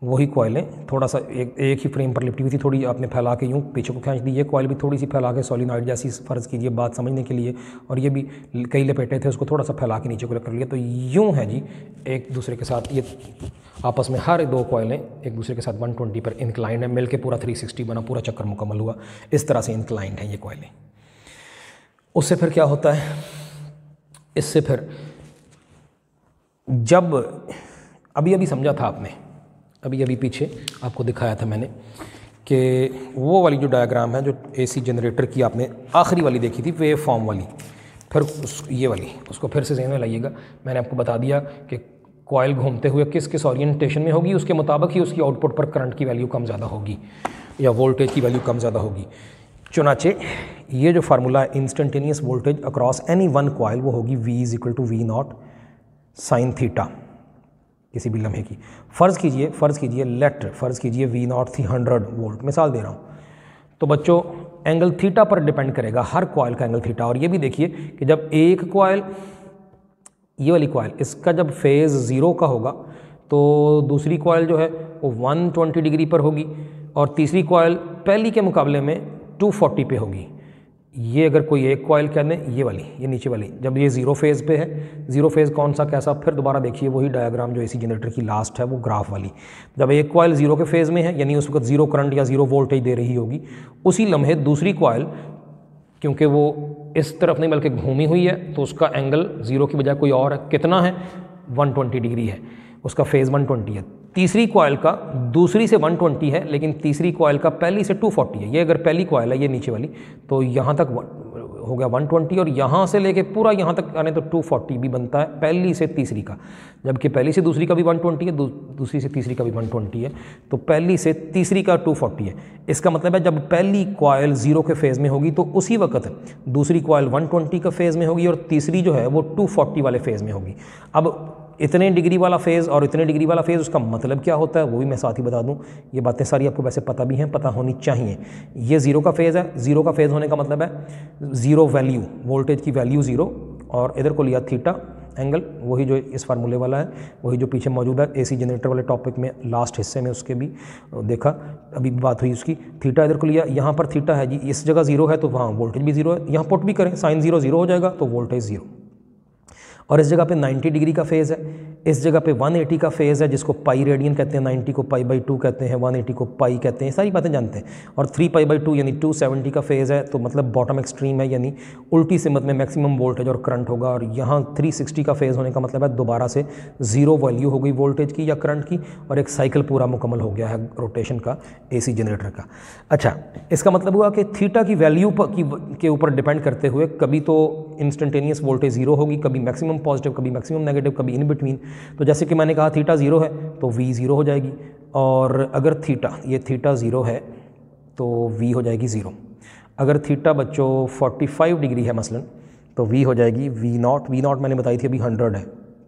वही कॉइलें थोड़ा सा एक ही फ्रेम पर लिपटी हुई थी, थोड़ी आपने फैला के यूँ पीछे को खींच दी। ये कॉइल भी थोड़ी सी फैला के सोलिनॉइड जैसी फ़र्ज़ कीजिए बात समझने के लिए, और ये भी कई लपेटे थे उसको थोड़ा सा फैला के नीचे को कर लिया। तो यूँ है जी एक दूसरे के साथ, ये आपस में हर दो कॉइलें एक दूसरे के साथ 120 पर इंक्लाइंड है, मिल के पूरा 360 बना, पूरा चक्कर मुकम्मल हुआ। इस तरह से इंक्लाइंड है ये कॉइलें। उससे फिर क्या होता है, इससे फिर जब अभी समझा था आपने, अभी पीछे आपको दिखाया था मैंने कि वो वाली जो डायग्राम है जो एसी जनरेटर की आपने आखिरी वाली देखी थी, वेव फॉर्म वाली, फिर ये वाली उसको फिर से ज़हन में लाइएगा। मैंने आपको बता दिया कि कॉइल घूमते हुए किस किस ओरिएंटेशन में होगी, उसके मुताबिक ही उसकी आउटपुट पर करंट की वैल्यू कम ज़्यादा होगी या वोल्टेज की वैल्यू कम ज़्यादा होगी। चुनाचे ये जो फार्मूला है instantaneous voltage across any one coil, वो होगी V = V0 sin थीटा किसी भी लम्हे की। फ़र्ज़ कीजिए फ़र्ज़ कीजिए V0 थी 100 वोल्ट, मिसाल दे रहा हूँ। तो बच्चों एंगल थीटा पर डिपेंड करेगा हर कॉइल का एंगल थीटा। और ये भी देखिए कि जब एक कॉइल, ये वाली कॉइल, इसका जब फेज़ 0 का होगा तो दूसरी कॉइल जो है वो 120 डिग्री पर होगी, और तीसरी कॉइल पहली के मुकाबले में 240 पे होगी। ये अगर कोई एक कॉइल कह दें, ये वाली, ये नीचे वाली, जब ये 0 फेज़ पे है, 0 फेज़ कौन सा कैसा, फिर दोबारा देखिए वही डायग्राम जो एसी जनरेटर की लास्ट है, वो ग्राफ वाली। जब एक कॉइल 0 के फेज़ में है, यानी उस वक्त 0 करंट या 0 वोल्टेज दे रही होगी, उसी लम्हे दूसरी कॉइल, क्योंकि वो इस तरफ नहीं बल्कि घूमी हुई है, तो उसका एंगल 0 की बजाय कोई और है, कितना है, 120 डिग्री है, उसका फेज़ 120 है। तीसरी कॉइल का दूसरी से 120 है, लेकिन तीसरी कॉइल का पहली से 240 है। ये अगर पहली कॉइल है, ये नीचे वाली, तो यहाँ तक हो गया 120, और यहाँ से लेके पूरा यहाँ तक आने तो 240 भी बनता है पहली से तीसरी का, जबकि पहली से दूसरी का भी 120 है, दूसरी से तीसरी का भी 120 है, तो पहली से तीसरी का 240 है। इसका मतलब है जब पहली कॉइल 0 के फेज़ में होगी तो उसी वक्त दूसरी कॉइल 120 का फेज़ में होगी, और तीसरी जो है वो 240 वाले फेज़ में होगी। अब इतने डिग्री वाला फेज़ और इतने डिग्री वाला फेज़, उसका मतलब क्या होता है वो भी मैं साथ ही बता दूं। ये बातें सारी आपको वैसे पता भी हैं, पता होनी चाहिए। ये 0 का फेज़ है, 0 का फेज़ होने का मतलब है 0 वैल्यू, वोल्टेज की वैल्यू 0, और इधर को लिया थीटा एंगल, वही जो इस फार्मूले वाला है, वही जो पीछे मौजूद है एसी जनरेटर वाले टॉपिक में लास्ट हिस्से में, उसके भी देखा, अभी बात हुई उसकी। थीटा इधर को लिया, यहाँ पर थीटा है जी, इस जगह 0 है तो वहाँ वोल्टेज भी 0 है, यहाँ पुट भी करें साइन 0 0 हो जाएगा तो वोल्टेज 0। और इस जगह पे 90 डिग्री का फेज़ है, इस जगह पे 180 का फेज़ है, जिसको पाई रेडियन कहते हैं, 90 को π/2 कहते हैं, 180 को पाई कहते हैं, सारी बातें जानते हैं। और 3π/2 यानी 270 का फेज़ है, तो मतलब बॉटम एक्सट्रीम है, यानी उल्टी सिमत में मैक्सिमम वोल्टेज और करंट होगा। और यहाँ 360 का फेज़ होने का मतलब है दोबारा से 0 वैल्यू हो गई वोल्टेज की या करंट की, और एक साइकिल पूरा मुकम्मल हो गया है रोटेशन का एसी जनरेटर का। अच्छा, इसका मतलब हुआ कि थीटा की वैल्यू के ऊपर डिपेंड करते हुए कभी तो इंस्टेंटेनियस वोल्टेज 0 होगी, कभी मैक्सिमम पॉजिटिव, कभी मैक्सिमम नेगेटिव, कभी इन बिटवीन। तो जैसे कि मैंने कहा थीटा 0 है तो V 0 हो जाएगी, और अगर ये थीटा 0 है तो V हो जाएगी 0। अगर थीटा बच्चों 45 डिग्री है मसलन, तो V हो जाएगी V0 मैंने बताई थी अभी 100 है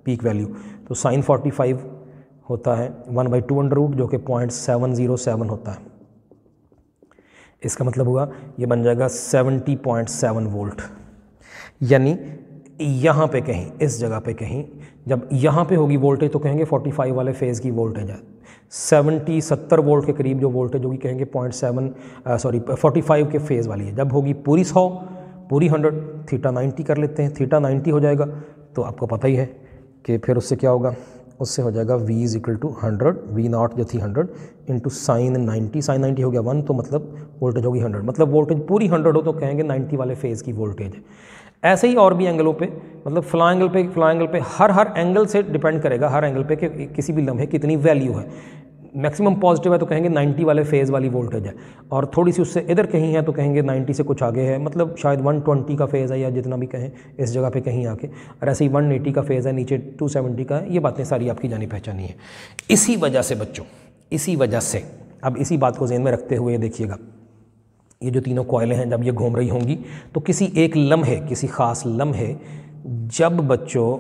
पीक वैल्यू, तो साइन 45 होता है 1/2 जो कि 0.707 होता है। इसका मतलब हुआ ये बन जाएगा 70.7 वोल्ट। यानी यहाँ पे कहीं, इस जगह पे कहीं, जब यहाँ पे होगी वोल्टेज तो कहेंगे 45 वाले फेज़ की वोल्टेज है, 70 वोल्ट के करीब जो वोल्टेज होगी कहेंगे 45 के फेज़ वाली है। जब होगी पूरी 100, पूरी 100, थीटा 90 कर लेते हैं, थीटा 90 हो जाएगा तो आपको पता ही है कि फिर उससे क्या होगा, उससे हो जाएगा V = 100, V0 जो थी 100 इंटू साइन 90, साइन 90 हो गया 1, तो मतलब वोल्टेज होगी 100, मतलब वोल्टेज पूरी 100 हो तो कहेंगे 90 वाले फेज़ की वोल्टेज है। ऐसे ही और भी एंगलों पे, मतलब फ्ला एंगल पे हर एंगल से डिपेंड करेगा, हर एंगल पे कि किसी भी लम्हे कितनी वैल्यू है। मैक्सिमम पॉजिटिव है तो कहेंगे 90 वाले फेज़ वाली वोल्टेज है, और थोड़ी सी उससे इधर कहीं है तो कहेंगे 90 से कुछ आगे है, मतलब शायद 120 का फेज़ है या जितना भी कहें इस जगह पे कहीं आके, और ऐसे ही 180 का फेज़ है, नीचे 270 का है। ये बातें सारी आपकी जानी पहचानी है। इसी वजह से बच्चों, इसी वजह से अब इसी बात को ज़हन में रखते हुए देखिएगा, ये जो तीनों कॉइलें हैं जब ये घूम रही होंगी तो किसी एक लम्हे, किसी ख़ास लम्हे, जब बच्चों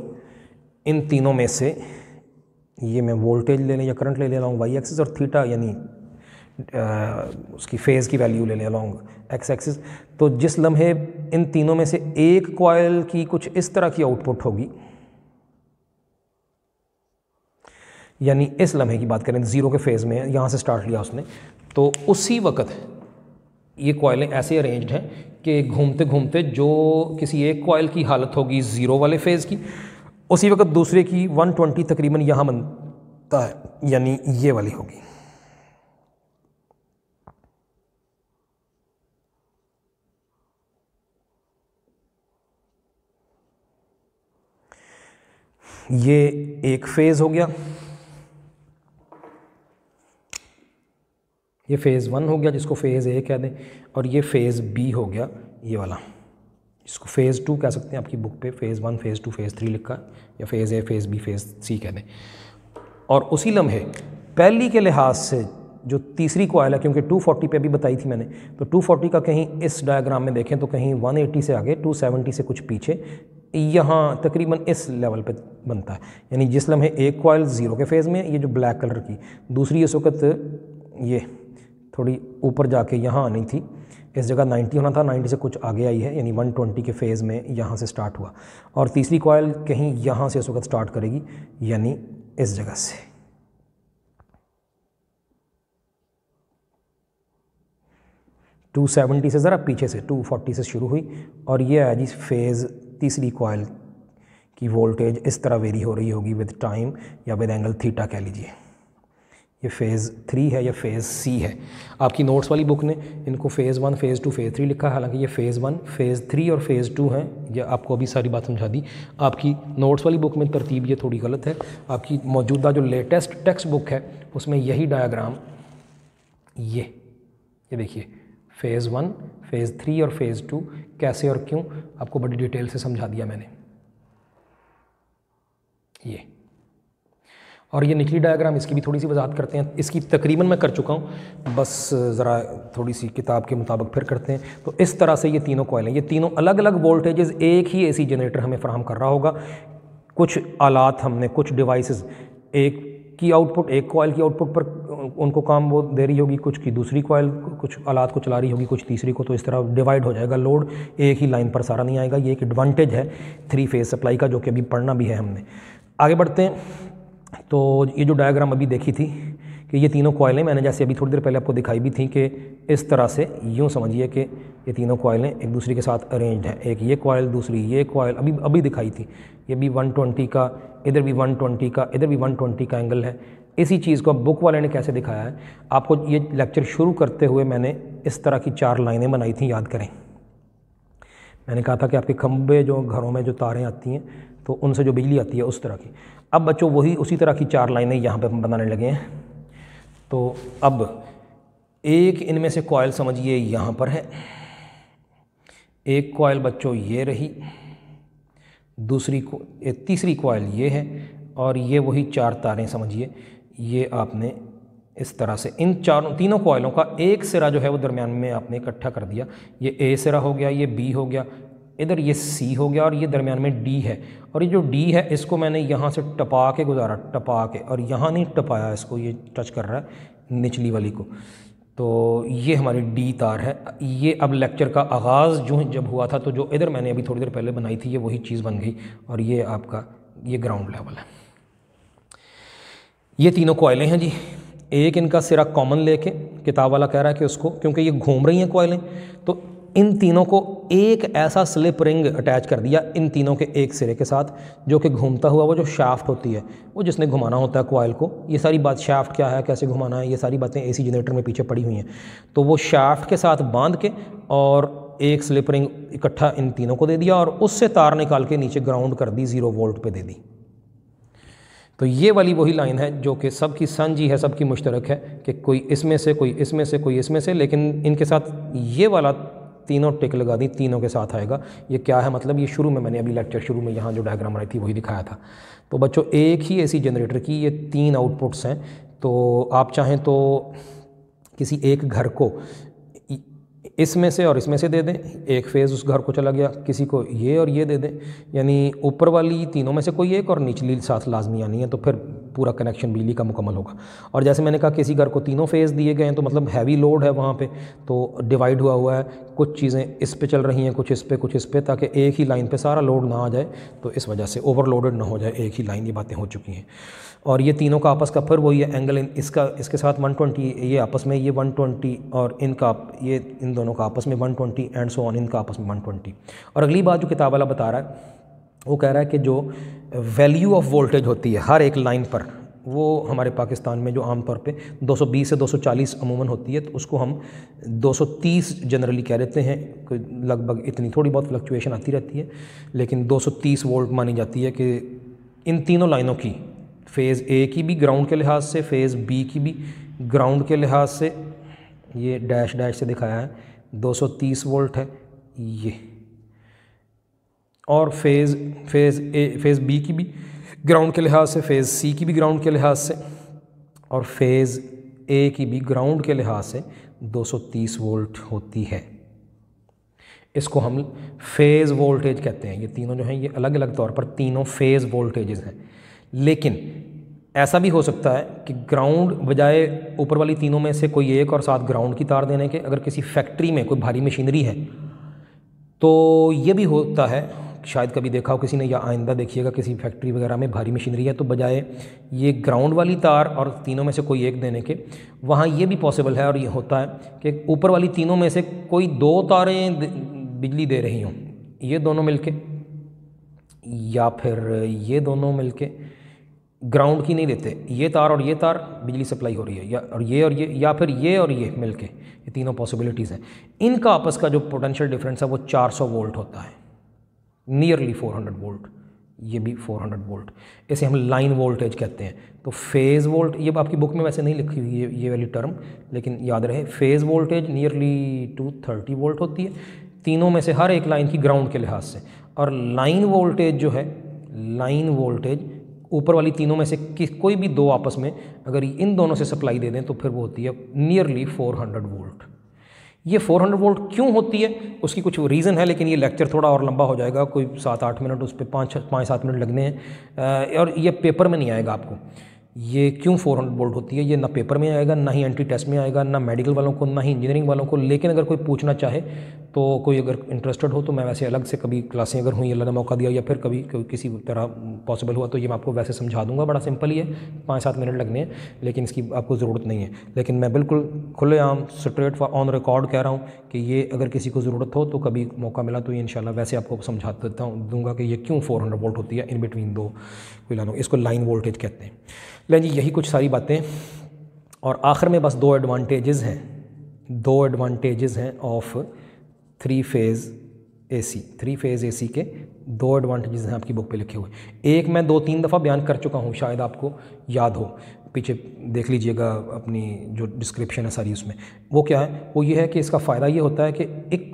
इन तीनों में से, ये मैं वोल्टेज ले लें या करंट ले रहा हूँ वाई एक्सिस, और थीटा यानी उसकी फेज़ की वैल्यू ले रहा हूँ एक्स एक्सिस, तो जिस लम्हे इन तीनों में से एक कॉइल की कुछ इस तरह की आउटपुट होगी, यानी इस लम्हे की बात करें, ज़ीरो के फेज़ में है, यहाँ से स्टार्ट लिया उसने, तो उसी वक्त ये कॉइलें ऐसे अरेंज्ड हैं कि घूमते घूमते जो किसी एक कॉइल की हालत होगी ज़ीरो वाले फेज़ की, उसी वक्त दूसरे की 120 तकरीबन यहाँ बनता है, यानी ये वाली होगी। ये एक फेज़ हो गया, ये फ़ेज़ 1 हो गया जिसको फ़ेज़ ए कह दें, और ये फ़ेज़ बी हो गया ये वाला, इसको फ़ेज़ 2 कह सकते हैं। आपकी बुक पे फ़ेज़ 1, फ़ेज़ 2, फ़ेज़ 3 लिखा है, या फ़ेज़ ए, फ़ेज़ बी, फ़ेज़ सी कह दें। और उसी लम्हे पहली के लिहाज से जो तीसरी कॉइल है, क्योंकि 240 पे भी बताई थी मैंने, तो 240 का कहीं इस डायग्राम में देखें तो कहीं 180 से आगे, 270 से कुछ पीछे, यहाँ तकरीबन इस लेवल पे बनता है। यानी जिस लम्हे एक कॉइल ज़ीरो के फेज़ में, ये जो ब्लैक कलर की, दूसरी इस वक्त ये थोड़ी ऊपर जाके यहाँ आनी थी, इस जगह 90 होना था, 90 से कुछ आगे आई है, यानी 120 के फेज़ में यहाँ से स्टार्ट हुआ, और तीसरी कॉइल कहीं यहाँ से इस वक्त स्टार्ट करेगी, यानी इस जगह से। टू 270 से ज़रा पीछे से 240 से शुरू हुई, और ये है जी फेज़ तीसरी कॉइल की वोल्टेज इस तरह वेरी हो रही होगी विद टाइम, या विद एंगल थीटा कह लीजिए। ये फ़ेज़ 3 है या फ़ेज़ सी है। आपकी नोट्स वाली बुक ने इनको फ़ेज़ 1, फ़ेज़ 2, फ़ेज़ 3 लिखा है, हालांकि ये फ़ेज़ 1, फ़ेज़ 3 और फ़ेज़ 2 हैं। ये आपको अभी सारी बात समझा दी। आपकी नोट्स वाली बुक में तरतीब ये थोड़ी गलत है। आपकी मौजूदा जो लेटेस्ट टेक्स्ट बुक है उसमें यही डायग्राम, ये देखिए फ़ेज़ 1, फ़ेज़ 3 और फ़ेज़ 2 कैसे और क्यों आपको बड़ी डिटेल से समझा दिया मैंने। ये और ये निचली डायग्राम, इसकी भी थोड़ी सी वजाहत करते हैं। इसकी तकरीबन मैं कर चुका हूँ, बस ज़रा थोड़ी सी किताब के मुताबिक फिर करते हैं। तो इस तरह से ये तीनों कॉइल हैं, ये तीनों अलग अलग वोल्टेजेस एक ही एसी जनरेटर हमें फराहम कर रहा होगा। कुछ आलात हमने, कुछ डिवाइसेस, एक की आउटपुट, एक कॉइल की आउटपुट पर उनको काम वो दे रही होगी, कुछ की दूसरी कॉइल कुछ आलात को चला रही होगी, कुछ तीसरी को, तो इस तरह डिवाइड हो जाएगा लोड, एक ही लाइन पर सारा नहीं आएगा। ये एक एडवांटेज है 3 फेज़ सप्लाई का, जो कि अभी पढ़ना भी है हमने। आगे बढ़ते हैं। तो ये जो डायग्राम अभी देखी थी कि ये तीनों कॉइलें, मैंने जैसे अभी थोड़ी देर पहले आपको दिखाई भी थी कि इस तरह से यूँ समझिए कि ये तीनों कॉइलें एक दूसरे के साथ अरेंज्ड हैं। एक ये कॉइल, दूसरी ये कॉइल, अभी दिखाई थी। ये भी 120 का, इधर भी 120 का, इधर भी 120 का एंगल है। इसी चीज़ को बुक वाले ने कैसे दिखाया है आपको, ये लेक्चर शुरू करते हुए मैंने इस तरह की 4 लाइनें बनाई थी, याद करें। मैंने कहा था कि आपके खंभे जो घरों में जो तारें आती हैं तो उनसे जो बिजली आती है उस तरह की। अब बच्चों वही उसी तरह की 4 लाइनें यहाँ पे हम बनाने लगे हैं। तो अब एक इनमें से कॉइल समझिए यहाँ पर है, एक कॉइल बच्चों ये रही, तीसरी कॉइल ये है, और ये वही 4 तारें समझिए, ये आपने इस तरह से इन तीनों कॉइलों का एक सिरा जो है वो दरमियान में आपने इकट्ठा कर दिया। ये ए सिरा हो गया, ये बी हो गया, इधर ये सी हो गया, और ये दरमियान में डी है। और ये जो डी है इसको मैंने यहाँ से टपा के गुजारा, टपा के, और यहाँ नहीं टपाया इसको, ये टच कर रहा है निचली वाली को। तो ये हमारी डी तार है। ये अब लेक्चर का आगाज़ जब हुआ था तो जो इधर मैंने अभी थोड़ी देर पहले बनाई थी ये वही चीज़ बन गई, और ये आपका ये ग्राउंड लेवल है। ये तीनों कॉइलें हैं जी। एक इनका सिरा कॉमन लेके किताब वाला कह रहा है कि उसको, क्योंकि ये घूम रही हैं कॉइलें, तो इन तीनों को एक ऐसा स्लिप रिंग अटैच कर दिया इन तीनों के एक सिरे के साथ, जो कि घूमता हुआ वो जो शाफ्ट होती है, वो जिसने घुमाना होता है कॉइल को। ये सारी बात शाफ्ट क्या है, कैसे घुमाना है, ये सारी बातें एसी जनरेटर में पीछे पड़ी हुई हैं। तो वो शाफ्ट के साथ बांध के और एक स्लिप रिंग इकट्ठा इन तीनों को दे दिया, और उससे तार निकाल के नीचे ग्राउंड कर दी, 0 वोल्ट पे दे दी। तो ये वाली वही लाइन है जो कि सबकी साझी है, सबकी मुश्तरक है, कि कोई इसमें से, कोई इसमें से, कोई इसमें से, लेकिन इनके साथ ये वाला तीनों टिक लगा दी, तीनों के साथ आएगा। ये क्या है मतलब, ये शुरू में मैंने अभी लेक्चर शुरू में यहाँ जो डायग्राम बनाई थी वही दिखाया था। तो बच्चों एक ही एसी जनरेटर की ये 3 आउटपुट्स हैं। तो आप चाहें तो किसी एक घर को इसमें से और इसमें से दे दें, एक फेज़ उस घर को चला गया, किसी को ये और ये दे दें, यानी ऊपर वाली तीनों में से कोई एक और निचली साथ लाजमी आनी है, तो फिर पूरा कनेक्शन बिजली का मुकम्मल होगा। और जैसे मैंने कहा किसी घर को तीनों फेज़ दिए गए हैं तो मतलब हैवी लोड है वहाँ पे, तो डिवाइड हुआ है, कुछ चीज़ें इस पे चल रही हैं, कुछ इस पे, कुछ इस पे, ताकि एक ही लाइन पे सारा लोड ना आ जाए, तो इस वजह से ओवरलोडेड ना हो जाए एक ही लाइन। ये बातें हो चुकी हैं। और ये तीनों का आपस का फिर वही है एंगल, इसका इसके साथ 120, ये आपस में ये 120, और इनका ये इन दोनों का आपस में 120 एंड सो ऑन, इनका आपस में 120। और अगली बात जो किताब वाला बता रहा है वो कह रहा है कि जो वैल्यू ऑफ वोल्टेज होती है हर एक लाइन पर, वो हमारे पाकिस्तान में जो आमतौर पे 220 से 240 अमूमन होती है, तो उसको हम 230 जनरली कह देते हैं। लगभग इतनी थोड़ी बहुत फ्लक्चुएशन आती रहती है, लेकिन 230 वोल्ट मानी जाती है कि इन तीनों लाइनों की, फ़ेज़ ए की भी ग्राउंड के लिहाज से, फ़ेज़ बी की भी ग्राउंड के लिहाज से, ये डैश डैश से दिखाया है 230 वोल्ट है ये, और फ़ेज़ बी की भी ग्राउंड के लिहाज से, फ़ेज़ सी की भी ग्राउंड के लिहाज से, और फ़ेज़ ए की भी ग्राउंड के लिहाज से 230 वोल्ट होती है। इसको हम फ़ेज़ वोल्टेज कहते हैं। ये तीनों जो हैं ये अलग अलग तौर पर तीनों फ़ेज़ वोल्टेजेस हैं। लेकिन ऐसा भी हो सकता है कि ग्राउंड बजाय ऊपर वाली तीनों में से कोई एक और साथ ग्राउंड की तार देने के, अगर किसी फैक्ट्री में कोई भारी मशीनरी है तो ये भी होता है, शायद कभी देखा हो किसी ने, या आइंदा देखिएगा किसी फैक्ट्री वगैरह में भारी मशीनरी है तो बजाय ये ग्राउंड वाली तार और तीनों में से कोई एक देने के, वहाँ ये भी पॉसिबल है और ये होता है कि ऊपर वाली तीनों में से कोई दो तारें बिजली दे रही हों, ये दोनों मिलके, या फिर ये दोनों मिलके ग्राउंड की नहीं देते, ये तार और ये तार बिजली सप्लाई हो रही है, और ये, या फिर ये और ये मिलके, ये तीनों पॉसिबिलिटीज़ हैं। इनका आपस का जो पोटेंशियल डिफरेंस है वो 400 वोल्ट होता है, नियरली 400 वोल्ट, ये भी 400 वोल्ट। इसे हम लाइन वोल्टेज कहते हैं। तो फेज़ वोल्ट, ये आपकी बुक में वैसे नहीं लिखी हुई है ये वाली टर्म, लेकिन याद रहे फेज़ वोल्टेज नियरली 230 वोल्ट होती है तीनों में से हर एक लाइन की ग्राउंड के लिहाज से। और लाइन वोल्टेज जो है, लाइन वोल्टेज ऊपर वाली तीनों में से कोई भी दो आपस में अगर इन दोनों से सप्लाई दे दें तो फिर वो होती है नियरली 400 वोल्ट। ये 400 वोल्ट क्यों होती है उसकी कुछ रीज़न है, लेकिन ये लेक्चर थोड़ा और लंबा हो जाएगा, कोई 7-8 मिनट, उस पर 5-7 मिनट लगने हैं, और ये पेपर में नहीं आएगा आपको। ये क्यों 400 वोल्ट होती है ये ना पेपर में आएगा, ना ही एंटी टेस्ट में आएगा, ना मेडिकल वालों को, ना ही इंजीनियरिंग वालों को। लेकिन अगर कोई पूछना चाहे तो कोई अगर इंटरेस्टेड हो तो मैं वैसे अलग से कभी क्लासें अगर हुई, अल्लाह ने मौका दिया, या फिर कभी किसी तरह पॉसिबल हुआ तो ये मैं आपको वैसे समझा दूंगा। बड़ा सिंपल ही है, 5-7 मिनट लगने हैं, लेकिन इसकी आपको ज़रूरत नहीं है। लेकिन मैं बिल्कुल खुलेआम स्ट्रेट ऑन रिकॉर्ड कह रहा हूँ कि ये अगर किसी को ज़रूरत हो तो कभी मौका मिला तो ये इंशाल्लाह वैसे आपको समझा देता हूँ, दूंगा कि ये क्यों 400 वोल्ट होती है इन बिटवीन दो कोई लाइनों, इसको लाइन वोल्टेज कहते हैं। लें जी, यही कुछ सारी बातें, और आखिर में बस दो एडवांटेजेस हैं of 3 phase AC। 3 phase AC के दो एडवांटेजेस हैं आपकी बुक पे लिखे हुए। एक मैं 2-3 दफ़ा बयान कर चुका हूँ, शायद आपको याद हो, पीछे देख लीजिएगा अपनी जो डिस्क्रिप्शन है सारी, उसमें वो क्या है, वो ये है कि इसका फ़ायदा ये होता है कि एक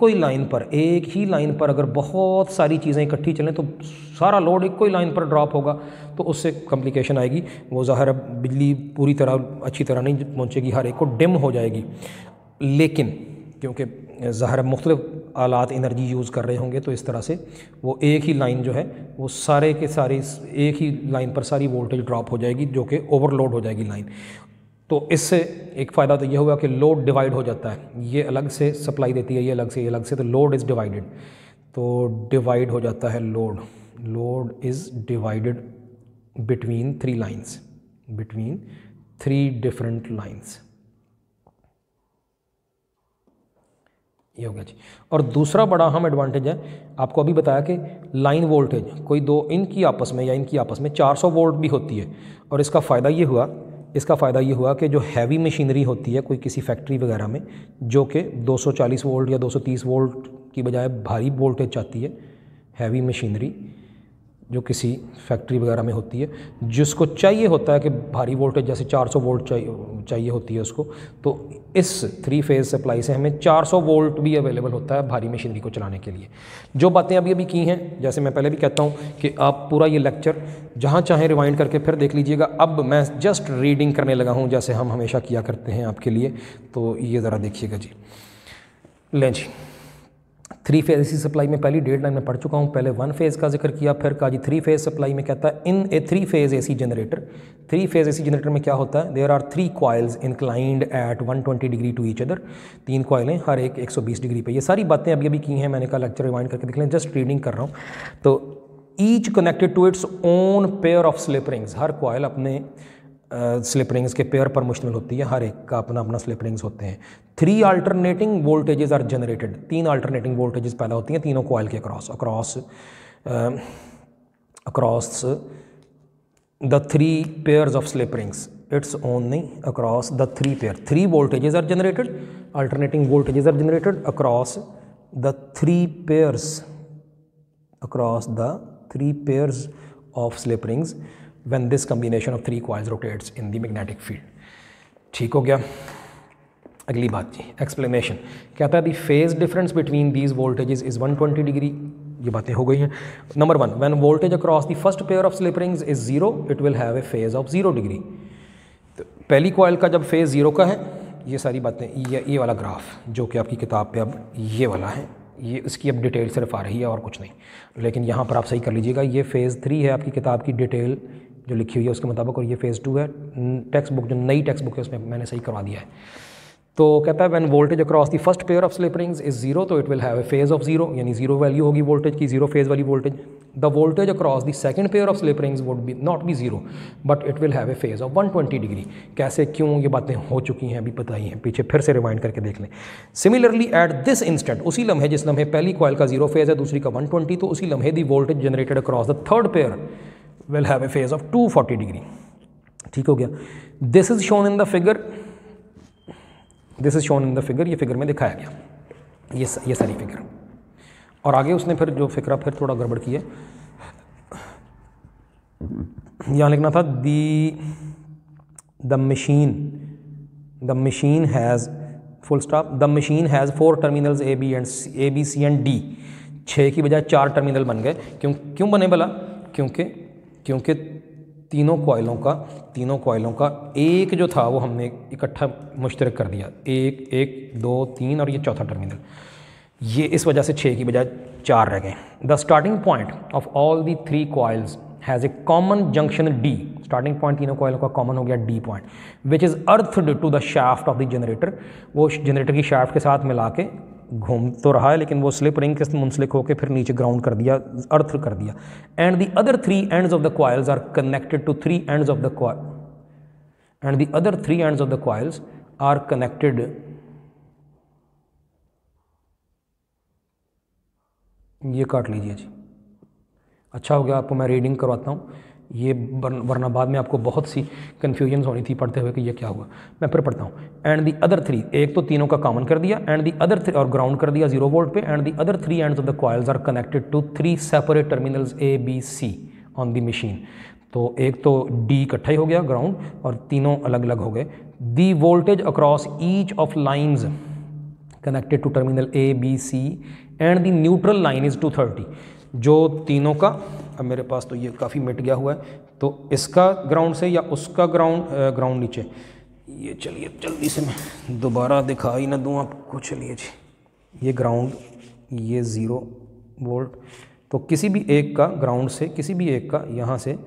ही लाइन पर अगर बहुत सारी चीज़ें इकट्ठी चलें तो सारा लोड एक कोई लाइन पर ड्रॉप होगा तो उससे कॉम्प्लिकेशन आएगी। वो ज़ाहिर बिजली पूरी तरह अच्छी तरह नहीं पहुँचेगी, हर एक को डिम हो जाएगी। लेकिन क्योंकि ज़ाहिर मुख्तलिफ आलात एनर्जी यूज़ कर रहे होंगे तो इस तरह से वो एक ही लाइन जो है वो सारे के सारे एक ही लाइन पर सारी वोल्टेज ड्रॉप हो जाएगी, जो कि ओवरलोड हो जाएगी लाइन। तो इससे एक फ़ायदा तो ये होगा कि लोड डिवाइड हो जाता है, ये अलग से सप्लाई देती है, ये अलग से, तो लोड इज़ डिवाइडेड, तो डिवाइड हो जाता है load is divided between 3 lines, between 3 different lines. ये हो गया जी। और दूसरा बड़ा अहम एडवांटेज है, आपको अभी बताया कि लाइन वोल्टेज कोई दो इनकी आपस में या इनकी आपस में 400 वोल्ट भी होती है। और इसका फ़ायदा ये हुआ कि जो हैवी मशीनरी होती है कोई किसी फैक्ट्री वगैरह में, जो कि 240 वोल्ट या 230 वोल्ट की बजाय भारी वोल्टेज चाहती है, हैवी मशीनरी जो किसी फैक्ट्री वगैरह में होती है, जिसको चाहिए होता है कि भारी वोल्टेज जैसे 400 वोल्ट चाहिए होती है उसको, तो इस 3 फेज़ सप्लाई से हमें 400 वोल्ट भी अवेलेबल होता है भारी मशीनरी को चलाने के लिए। जो बातें अभी की हैं, जैसे मैं पहले भी कहता हूँ कि आप पूरा ये लेक्चर जहाँ चाहें रिवाइंड करके फिर देख लीजिएगा। अब मैं जस्ट रीडिंग करने लगा हूँ जैसे हम हमेशा किया करते हैं आपके लिए, तो ये ज़रा देखिएगा जी। लें जी, 3 फेज एसी सप्लाई में पहली डेढ़ लाइन में पढ़ चुका हूँ। पहले 1 फेज़ का जिक्र किया, फिर कहा जी 3 फेज़ सप्लाई में कहता है in a 3 phase AC generator. 3 phase AC generator में क्या होता है, there are 3 coils inclined at 120 degree to each other. 3 कॉइलें हर एक 120 डिग्री पे। ये सारी बातें अभी की हैं, मैंने कहा लेक्चर रिवाइंड करके देख लें, जस्ट रीडिंग कर रहा हूँ। तो each connected to its own pair of slip rings, हर कॉइल अपने स्लिप रिंग्स के पेयर पर मुश्तमिल होती है, हर एक का अपना अपना स्लिप रिंग्स होते हैं। 3 alternating voltages are generated, 3 alternating voltages पैदा होती हैं तीनों कॉइल के across the 3 pairs of slip rings, its own नहीं, across the 3 pair. 3 voltages are generated, alternating voltages are generated across the 3 pairs, across the 3 pairs of slip rings when this combination of 3 coils rotates in the magnetic field। ठीक हो गया। अगली बात जी, explanation कहता है दी phase difference between these voltages is 120 degree. ये बातें हो गई हैं। Number 1, when voltage across the first pair of slip rings is 0 it will have A phase of 0 degree. तो पहली कॉइल का जब फेज 0 का है, ये सारी बातें, ये वाला ग्राफ जो कि आपकी किताब पे अब ये वाला है, ये इसकी अब डिटेल सिर्फ आ रही है और कुछ नहीं, लेकिन यहाँ पर आप सही कर लीजिएगा। ये फ़ेज़ 3 है आपकी किताब की डिटेल जो लिखी हुई है उसके मुताबिक, और ये फ़ेज़ 2 है। टेक्स्ट बुक जो नई टेक्स्ट बुक है उसमें मैंने सही करवा दिया है। तो कहता है when voltage across the first pair of slip rings is 0 तो it will have A phase of 0, यानी 0 वैल्यू होगी वोल्टेज की, 0 फेज वाली voltage. The voltage across the second pair of slip rings would be not be 0 but it will have A phase of 120 degree. कैसे, क्यों, ये बातें हो चुकी हैं, अभी बताई हैं, पीछे फिर से रिवाइंड करके देख लें। सिमिलरली एट दिस इंस्टेंट, उसी लम्हे जिस लम्हे पहली कॉइल का 0 फेज है दूसरी का 120, तो उसी लम्हे दी voltage generated across the third pair will have A phase of 240 degree. ठीक हो गया। This is shown in the figure, this is shown in the figure, ये फिगर में दिखाया गया, ये सारी फिगर। और आगे उसने फिर जो फिक्रा फिर थोड़ा गड़बड़ किया, यहाँ लिखना था the machine has full stop, the machine has 4 terminals A B C and D. 6 की बजाय 4 टर्मिनल बन गए। क्यों बने भला? क्योंकि तीनों कॉइलों का एक जो था वो हमने इकट्ठा मुश्तरक कर दिया, 1 2 3 और ये चौथा टर्मिनल, ये इस वजह से 6 की बजाय 4 रह गए। The starting point of all the 3 coils has a common junction D. Starting point तीनों कॉइलों का कॉमन हो गया D point, which is earthed to the shaft of the generator. वो जनरेटर की शाफ्ट के साथ मिला के घूम तो रहा है, लेकिन वो स्लिप रिंग के मुंसलिक होकर फिर नीचे ग्राउंड कर दिया, अर्थ कर दिया। And the other 3 ends of the coils are connected to 3 ends of the coil, and the other 3 ends of the coils are connected, ये काट लीजिए जी, अच्छा हो गया, आपको मैं रीडिंग करवाता हूँ, ये वरना बाद में आपको बहुत सी कन्फ्यूजन होनी थी पढ़ते हुए कि ये क्या हुआ। मैं फिर पढ़ता हूँ। एंड दी अदर 3, एक तो तीनों का कॉमन कर दिया, एंड दी अदर 3 और ग्राउंड कर दिया 0 वोल्ट पे, and the other 3 ends of the coils are connected to 3 separate terminals A B C on the machine. तो एक तो डी इकट्ठा ही हो गया ग्राउंड, और तीनों अलग अलग हो गए। The voltage across each of lines connected to terminal A B C and the neutral line is 230। जो तीनों का, अब मेरे पास तो ये काफ़ी मिट गया हुआ है, तो इसका ग्राउंड से या उसका ग्राउंड नीचे, ये चलिए जल्दी से मैं दोबारा दिखा ही ना दूँ आपको, चलिए जी, ये ग्राउंड, ये 0 वोल्ट, तो किसी भी एक का ग्राउंड से, किसी भी एक का यहाँ से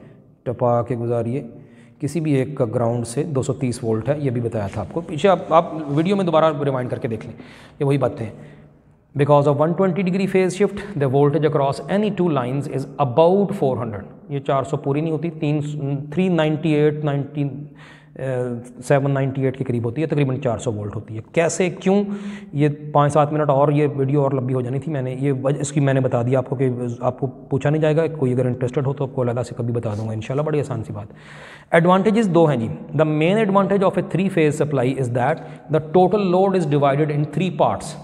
टपा के गुजारिए, किसी भी एक का ग्राउंड से 230 वोल्ट है, ये भी बताया था आपको पीछे, आप वीडियो में दोबारा रिमाइंड करके देख लें, ये वही बातें हैं। Because of 120 degree phase shift, the voltage across any 2 lines is about 400। ये 400 पूरी नहीं होती, 398 798 के करीब होती है, तकरीबन 400 वोल्ट होती है। कैसे, क्यों, ये 5-7 मिनट और ये वीडियो और लंबी हो जानी थी, मैंने ये इसकी मैंने बता दिया आपको कि आपको पूछा नहीं जाएगा, कोई अगर इंटरेस्टेड हो तो आपको अलग से कभी बता दूंगा इंशाल्लाह, बड़ी आसान सी बात। एडवांटेजेस 2 हैं जी। The main advantage of a 3 phase supply is that the total load is divided in 3 parts.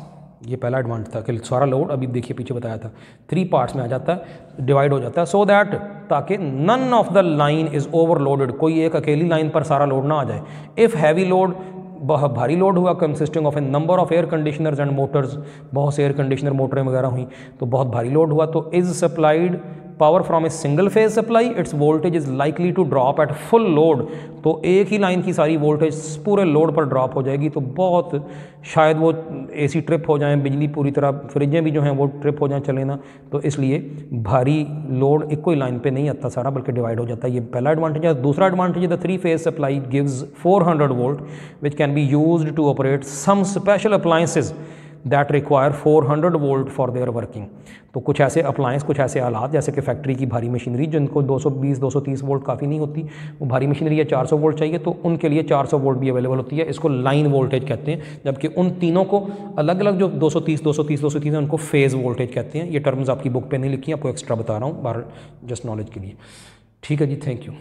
ये पहला एडवांटेज था कि सारा लोड, अभी देखिए पीछे बताया था, 3 पार्ट्स में आ जाता है, डिवाइड हो जाता है, सो दैट, ताकि none of the line is overloaded, कोई एक अकेली लाइन पर सारा लोड ना आ जाए। इफ़ हैवी लोड, बहुत भारी लोड हुआ, consisting of A number of air conditioners and Motors, बहुत से एयर कंडीशनर मोटरें वगैरह हुई, तो बहुत भारी लोड हुआ, तो is supplied power from a single phase supply its voltage is likely to drop at full load. तो एक ही लाइन की सारी वोल्टेज पूरे लोड पर ड्रॉप हो जाएगी, तो बहुत शायद वो एसी ट्रिप हो जाएं, बिजली पूरी तरह, फ्रिजें भी जो हैं वो ट्रिप हो जाएं, चले ना। तो इसलिए भारी लोड एक कोई लाइन पे नहीं आता सारा, बल्कि डिवाइड हो जाता है। ये पहला एडवांटेज है। दूसरा एडवांटेज है the 3 phase supply gives 400 volt which can be used to operate some special appliances that require 400 volt for their working. तो कुछ ऐसे अप्लायंस, कुछ ऐसे आलात जैसे कि फैक्ट्री की भारी मशीनरी जिनको 220-230 वोल्ट काफ़ी नहीं होती, वो भारी मशीनरी है 400 वोल्ट चाहिए, तो उनके लिए 400 वोल्ट भी अवेलेबल होती है। इसको लाइन वोल्टेज कहते हैं, जबकि उन तीनों को अलग अलग जो 230 है उनको फेज़ वोल्टेज कहते हैं। ये टर्म्स आपकी बुक पे नहीं लिखी, आपको एक्स्ट्रा बता रहा हूँ बाहर जस्ट नॉलेज के लिए। ठीक है जी, थैंक यू।